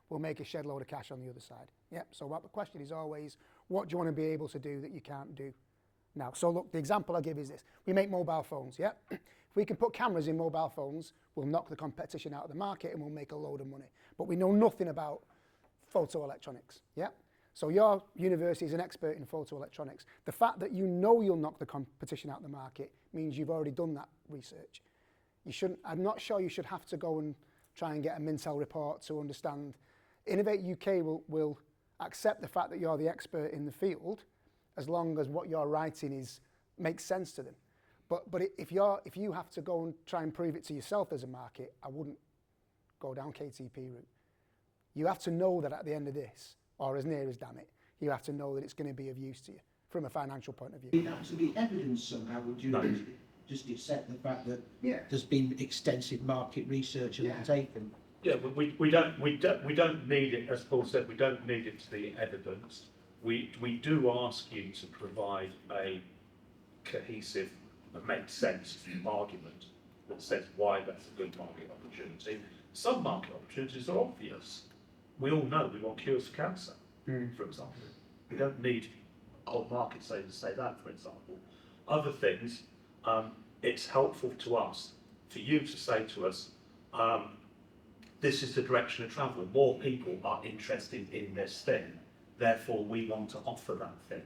we'll make a shed load of cash on the other side. Yeah. So what the question is always, what do you want to be able to do that you can't do now? So look, the example I give is this: we make mobile phones. Yeah. If we can put cameras in mobile phones, we'll knock the competition out of the market and we'll make a load of money. But we know nothing about photo electronics. Yeah. So your university is an expert in photo electronics. The fact that you know you'll knock the competition out of the market means you've already done that research. You shouldn't, I'm not sure you should have to go and try and get a Mintel report to understand. Innovate UK will accept the fact that you're the expert in the field as long as what you're writing makes sense to them. But if you have to go and try and prove it to yourself as a market, I wouldn't go down KTP route. You have to know that at the end of this, or as near as damn it, you have to know that it's going to be of use to you from a financial point of view. It has to be evidence somehow, would you just accept the fact that there's been extensive market research undertaken? Yeah, but we don't need it, as Paul said, we don't need it to be evidence. We do ask you to provide a cohesive, that makes sense argument that says why that's a good market opportunity. Some market opportunities are obvious. We all know we want cures for cancer, for example. We don't need whole market say to say that, for example. Other things, it's helpful to us, for you to say to us, this is the direction of travel. More people are interested in this thing, therefore we want to offer that thing.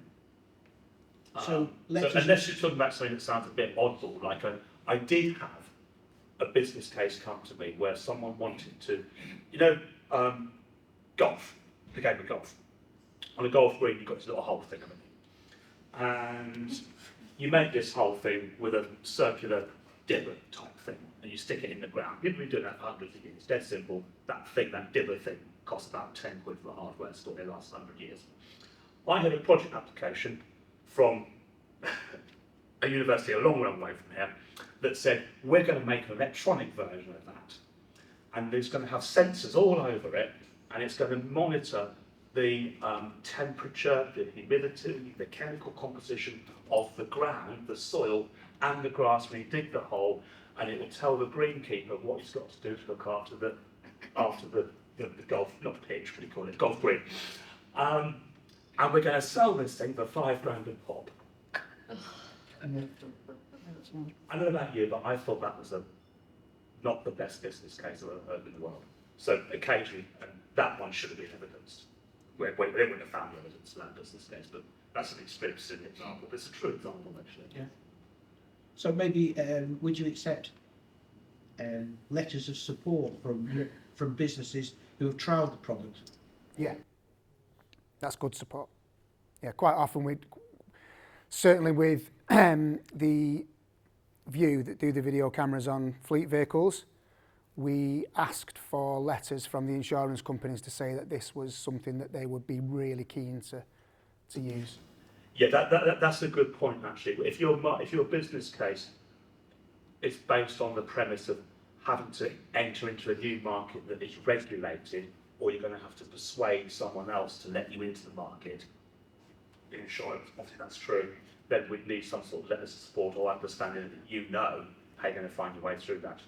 So unless you're talking about something that sounds a bit oddball, like I did have a business case come to me where someone wanted to, golf, the game of golf. On a golf green, you've got this little hole thing, and you make this whole thing with a circular dibber type thing, and you stick it in the ground. People have been doing that for hundreds of years. It's dead simple. That dibber thing, costs about 10 quid for the hardware store. They last 100 years. I had a project application from a university a long way from here that said, we're going to make an electronic version of that. And it's going to have sensors all over it, and it's going to monitor the temperature, the humidity, the chemical composition of the ground, the soil, and the grass when you dig the hole, and it will tell the greenkeeper what he's got to do to look after the golf, not pitch, what do you call it, golf green. And we're going to sell this thing for £5 grand a pop. I don't know about you, but I thought that was not the best business case I've ever heard in the world. So occasionally, and that one should have been evidenced. They wouldn't have found evidence for that business case, but that's an extremist example. But it's a true example, actually. Yeah. So maybe would you accept letters of support from businesses who have trialled the product? Yeah, that's good support. Yeah, quite often certainly with the View that do the video cameras on fleet vehicles, we asked for letters from the insurance companies to say that this was something that they would be really keen to use. Yeah, that's a good point, actually. If your business case is based on the premise of having to enter into a new market that is regulated, or you're going to have to persuade someone else to let you into the market, in insurance, obviously that's true, then we'd need some sort of letters of support or understanding that you know how you're going to find your way through that.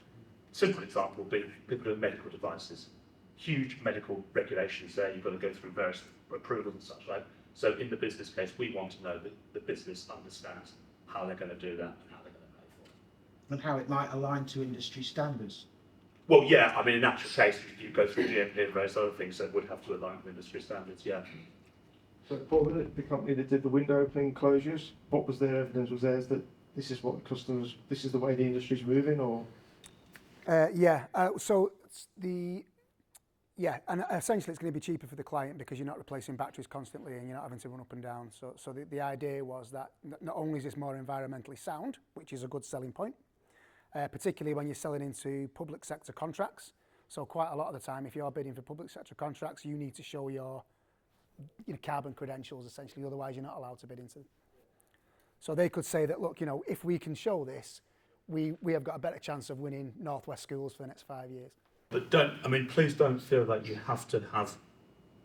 Simple example would be people doing medical devices. Huge medical regulations there, you've got to go through various approvals and such like. So in the business case, we want to know that the business understands how they're going to do that and how they're going to pay for it. And how it might align to industry standards. Well, yeah, I mean, in that case, you go through GMP and various other things that would have to align with industry standards, yeah. So, Paul, the company that did the window opening closures, what was their evidence? Was theirs that this is what customers, this is the way the industry's moving, or? And essentially it's going to be cheaper for the client because you're not replacing batteries constantly and you're not having to run up and down. So the idea was that not only is this more environmentally sound, which is a good selling point, particularly when you're selling into public sector contracts. So quite a lot of the time, if you're bidding for public sector contracts, you need to show your carbon credentials, essentially, otherwise you're not allowed to bid into them. So they could say that, look, if we can show this, we have got a better chance of winning Northwest schools for the next 5 years. But please don't feel like you have to have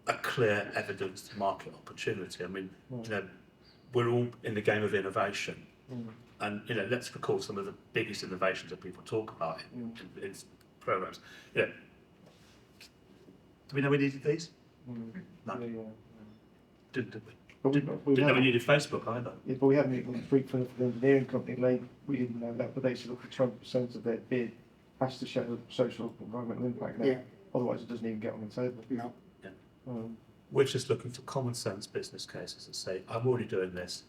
a clear evidence market opportunity. I mean, we're all in the game of innovation. And, let's recall some of the biggest innovations that people talk about in programs. Do we know we needed these? No. Didn't we? But Didn't know we needed Facebook either. Yeah, but we haven't even gone through for the engineering company. We didn't know that, but they said up to 20% of their bid has to show social environmental impact now. Yeah. Otherwise, it doesn't even get on the table. No. We're just looking for common sense business cases that say, I'm already doing this.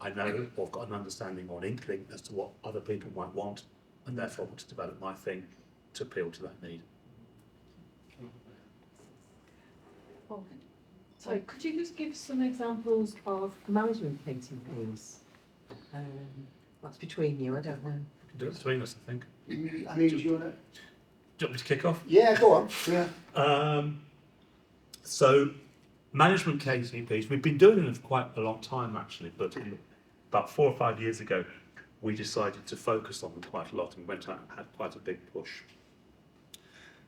I know, or I've got an understanding or an inkling as to what other people might want, and therefore I want to develop my thing to appeal to that need. So could you just give some examples of management painting, please? That's between you, I don't know. We can do it between us, I think. I need you on it. Do you want me to kick off? Yeah, go on. Yeah. So, management KCPs, we've been doing them for quite a long time actually, but about 4 or 5 years ago, we decided to focus on them quite a lot and went out and had quite a big push.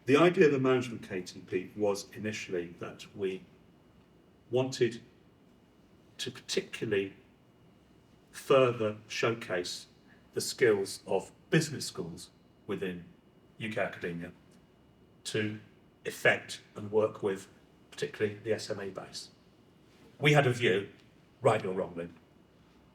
The idea of a management KTP was initially that we wanted to particularly further showcase the skills of business schools within UK academia to effect and work with particularly the SME base. We had a view, rightly or wrongly,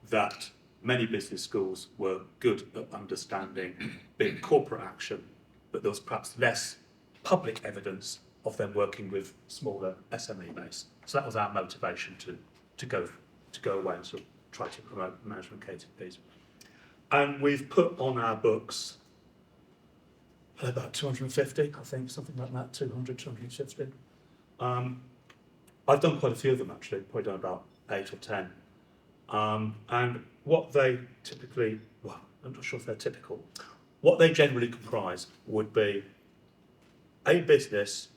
that many business schools were good at understanding big corporate action, but there was perhaps less public evidence of them working with smaller SME base. So that was our motivation to go away and sort of try to promote management KTPs. And we've put on our books about 250, I think, something like that, 200, 250. I've done quite a few of them actually, probably done about 8 or 10. And what they typically, well, I'm not sure if they're typical, what they generally comprise would be a business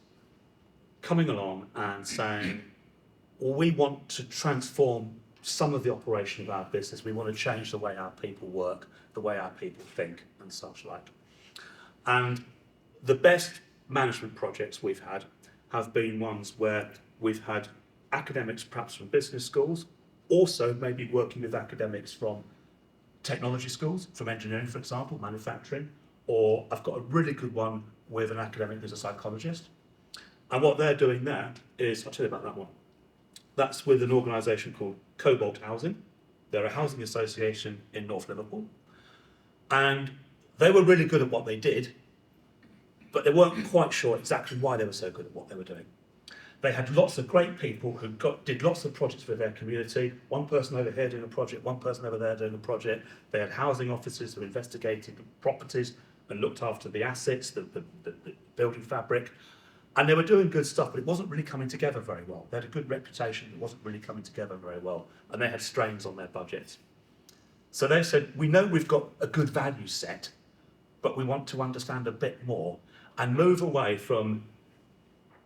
coming along and saying, well, we want to transform some of the operation of our business. We want to change the way our people work, the way our people think and such like. And the best management projects we've had have been ones where we've had academics perhaps from business schools, also maybe working with academics from technology schools, from engineering, for example, manufacturing, or I've got a really good one with an academic who's a psychologist. And what they're doing there is, I'll tell you about that one. That's with an organisation called Cobalt Housing. They're a housing association in North Liverpool. And they were really good at what they did, but they weren't quite sure exactly why they were so good at what they were doing. They had lots of great people who did lots of projects for their community. One person over here doing a project, one person over there doing a project. They had housing officers who investigated properties and looked after the assets, the building fabric. And they were doing good stuff, but it wasn't really coming together very well. They had a good reputation, but it wasn't really coming together very well. And they had strains on their budgets. So they said, we know we've got a good value set, but we want to understand a bit more and move away from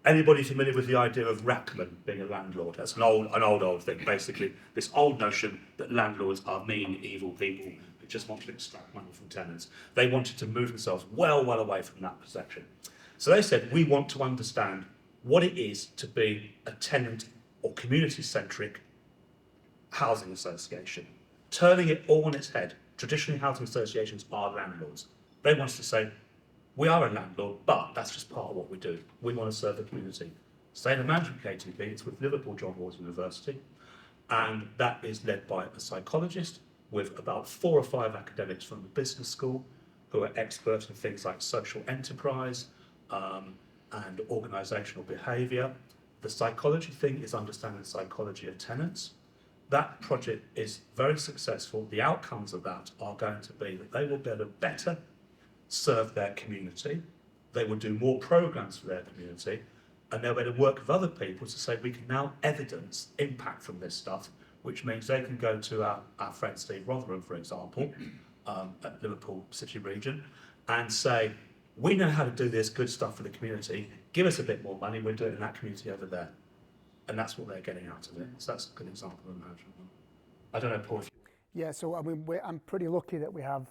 anybody familiar with the idea of Rackman being a landlord. That's an old thing, basically. This old notion that landlords are mean, evil people who just want to extract money from tenants. They wanted to move themselves well away from that perception. So they said, we want to understand what it is to be a tenant or community-centric housing association, turning it all on its head. Traditionally, housing associations are landlords. They want us to say, we are a landlord, but that's just part of what we do. We want to serve the community. So in the management KTP, it's with Liverpool John Moores University, and that is led by a psychologist with about 4 or 5 academics from the business school who are experts in things like social enterprise and organisational behaviour. The psychology thing is understanding the psychology of tenants. That project is very successful. The outcomes of that are going to be that they will be able to better serve their community, they will do more programmes for their community, and they'll be able to work with other people to say we can now evidence impact from this stuff, which means they can go to our friend Steve Rotherham, for example, at Liverpool City Region, and say, we know how to do this good stuff for the community, give us a bit more money, we'll do it in that community over there. And that's what they're getting out of it. So that's a good example of management. I don't know, Paul, if you... Yeah, so I mean, I'm pretty lucky that we have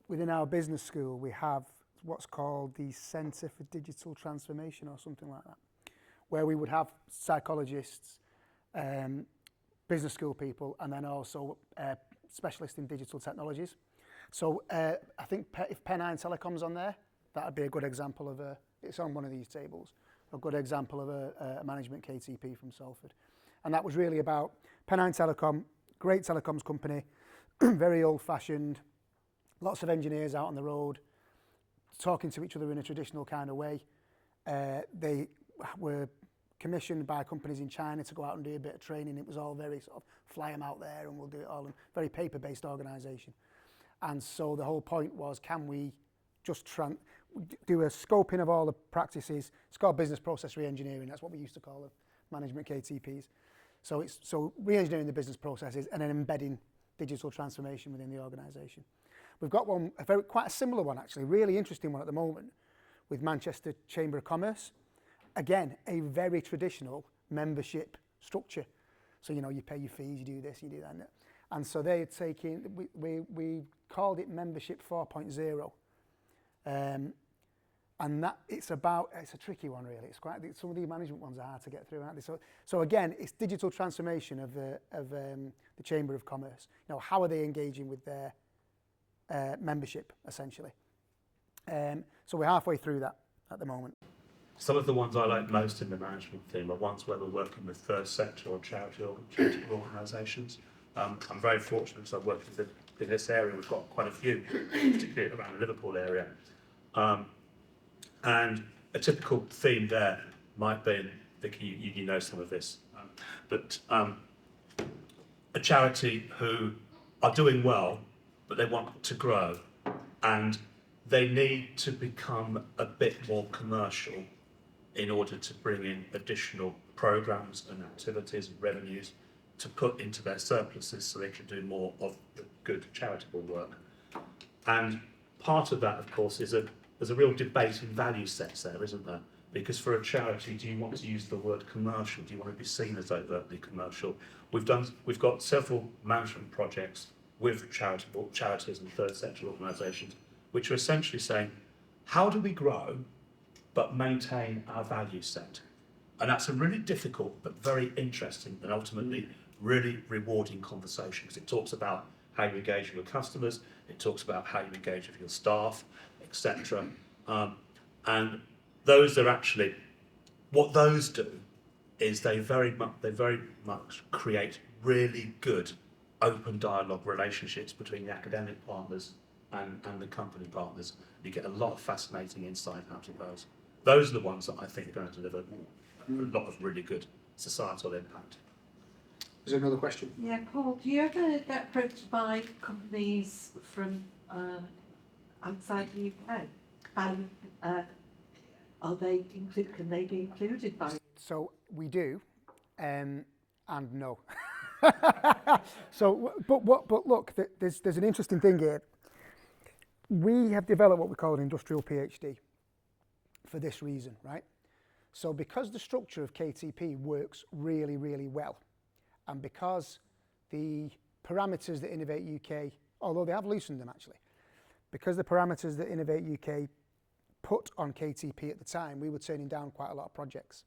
within our business school, we have what's called the Centre for Digital Transformation or something like that, where we would have psychologists, business school people, and then also specialists in digital technologies. So I think if Pennine Telecom's on there, that would be a good example of it's on one of these tables, a good example of a management KTP from Salford. And that was really about Pennine Telecom, great telecoms company, very old-fashioned, lots of engineers out on the road, talking to each other in a traditional kind of way. They were commissioned by companies in China to go out and do a bit of training. It was all very sort of fly them out there and we'll do it all, and very paper-based organisation. And so the whole point was, can we just do a scoping of all the practices? It's called business process re-engineering. That's what we used to call the management KTPs. So it's re-engineering the business processes and then embedding digital transformation within the organisation. We've got one, quite a similar one actually, really interesting one at the moment with Manchester Chamber of Commerce. Again, a very traditional membership structure. So, you know, you pay your fees, you do this, you do that. And so they're taking, we called it Membership 4.0. And that it's a tricky one really. It's quite, some of the management ones are hard to get through, aren't they? So again, it's digital transformation of the Chamber of Commerce. You know, how are they engaging with their membership essentially? So we're halfway through that at the moment. Some of the ones I like most in the management team are ones where we're working with third sector or charitable organisations. I'm very fortunate because I've worked in this area. We've got quite a few, particularly around the Liverpool area. And a typical theme there might be, Vicky, you know some of this, but a charity who are doing well, but they want to grow, and they need to become a bit more commercial in order to bring in additional programs and activities and revenues to put into their surpluses so they can do more of the good charitable work. And part of that, of course, is there's a real debate in value sets there, isn't there? Because for a charity, do you want to use the word commercial? Do you want to be seen as overtly commercial? We've got several management projects with charities and third sector organisations, which are essentially saying, how do we grow but maintain our value set? And that's a really difficult but very interesting and ultimately really rewarding conversation, because it talks about how you engage with your customers, it talks about how you engage with your staff, etc. And those are actually, what those do is they very much create really good open dialogue relationships between the academic partners and the company partners. You get a lot of fascinating insight out of those. Those are the ones that I think are going to deliver a lot of really good societal impact. Is there another question? Yeah, Paul, do you ever get approached by companies from outside the UK? And are they can they be included by? So we do, and no. So, but look, there's an interesting thing here. We have developed what we call an industrial PhD for this reason, right? So because the structure of KTP works really, really well, and because the parameters that Innovate UK, although they have loosened them actually, because the parameters that Innovate UK put on KTP at the time, we were turning down quite a lot of projects.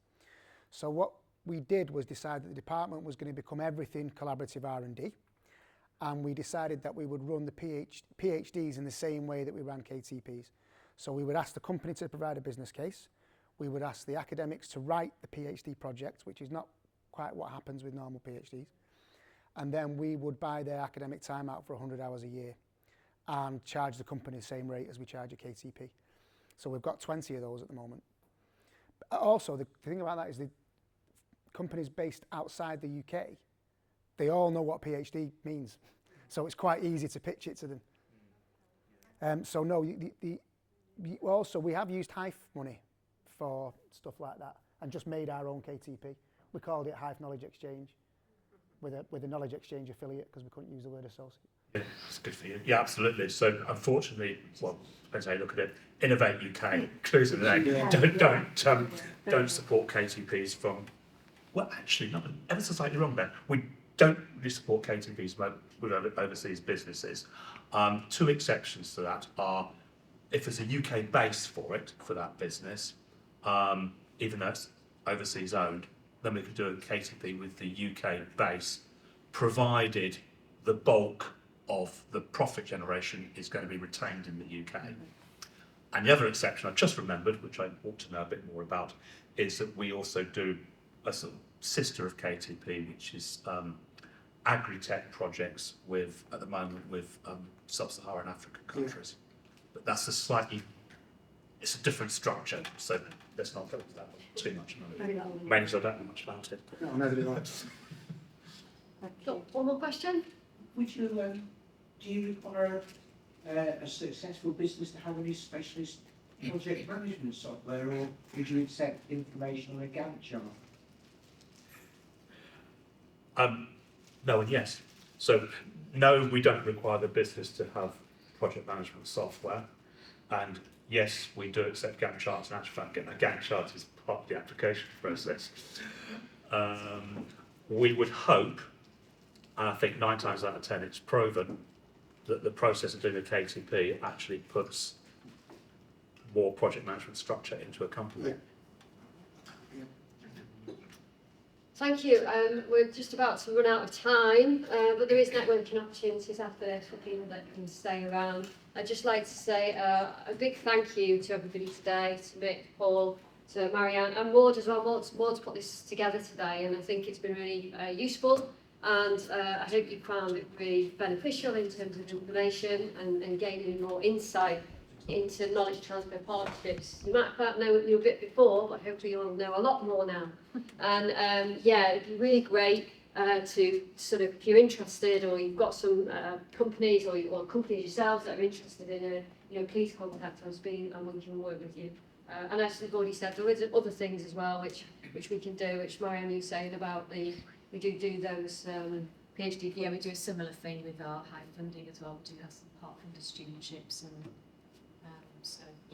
So what we did was decide that the department was going to become everything collaborative R&D, and we decided that we would run the PhDs in the same way that we ran KTPs. So we would ask the company to provide a business case, we would ask the academics to write the PhD project, which is not quite what happens with normal PhDs, and then we would buy their academic time out for 100 hours a year and charge the company the same rate as we charge a KTP. So we've got 20 of those at the moment. Also, the thing about that is the companies based outside the UK, they all know what PhD means. So it's quite easy to pitch it to them. So no, also we have used Hive money for stuff like that and just made our own KTP. We called it Hive Knowledge Exchange with a Knowledge Exchange affiliate because we couldn't use the word associate. Yeah, it's good for you. Yeah, absolutely. So unfortunately, well, depends how you look at it. Innovate UK, clues in the name. Don't support KTPs from. Well, actually, not ever so slightly wrong there. We don't really support KTPs with overseas businesses. Two exceptions to that are if there's a UK base for it, for that business, even though it's overseas owned, then we could do a KTP with the UK base, provided the bulk of the profit generation is going to be retained in the UK. And the other exception I just remembered, which I ought to know a bit more about, is that we also do a sort of sister of KTP, which is agri-tech projects with, at the moment, with sub-Saharan African countries. But that's it's a different structure, so let's not go into that too much. Mainly because I don't know much about it. No, neither do I. Got one more question? Would you, do you require a successful business to have any specialist project management software, or would you accept information on a Gantt chart? No and yes. So no, we don't require the business to have project management software, and yes, we do accept Gantt charts. In actual fact, getting a Gantt chart is part of the application process. We would hope, and I think 9 times out of 10 it's proven, that the process of doing a KTP actually puts more project management structure into a company. Yeah. Thank you. We're just about to run out of time, but there is networking opportunities after this for people that can stay around. I'd just like to say a big thank you to everybody today, to Mick, Paul, to Marianne and Maud as well. Maud's put this together today, and I think it's been really useful, and I hope you found it really beneficial in terms of information and gaining more insight into knowledge transfer partnerships. You might have found know a bit before, but hopefully you'll know a lot more now. And yeah, it'd be really great to sort of, if you're interested, or you've got some companies or companies yourselves that are interested in it, please contact us, and we can work with you. And as we've already said, there is other things as well which we can do, which Marianne was saying about we do those PhD. Yeah, we do a similar thing with our high funding as well. We do have some part-funded studentships, and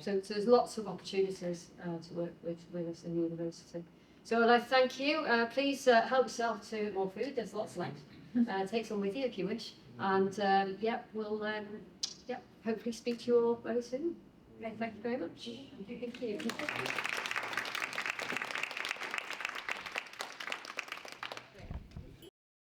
so there's lots of opportunities to work with us in the university. So I'd like to thank you. Please help yourself to more food. There's lots left. Take some with you if you wish. And we'll hopefully speak to you all very soon. Okay, thank you very much. Thank you.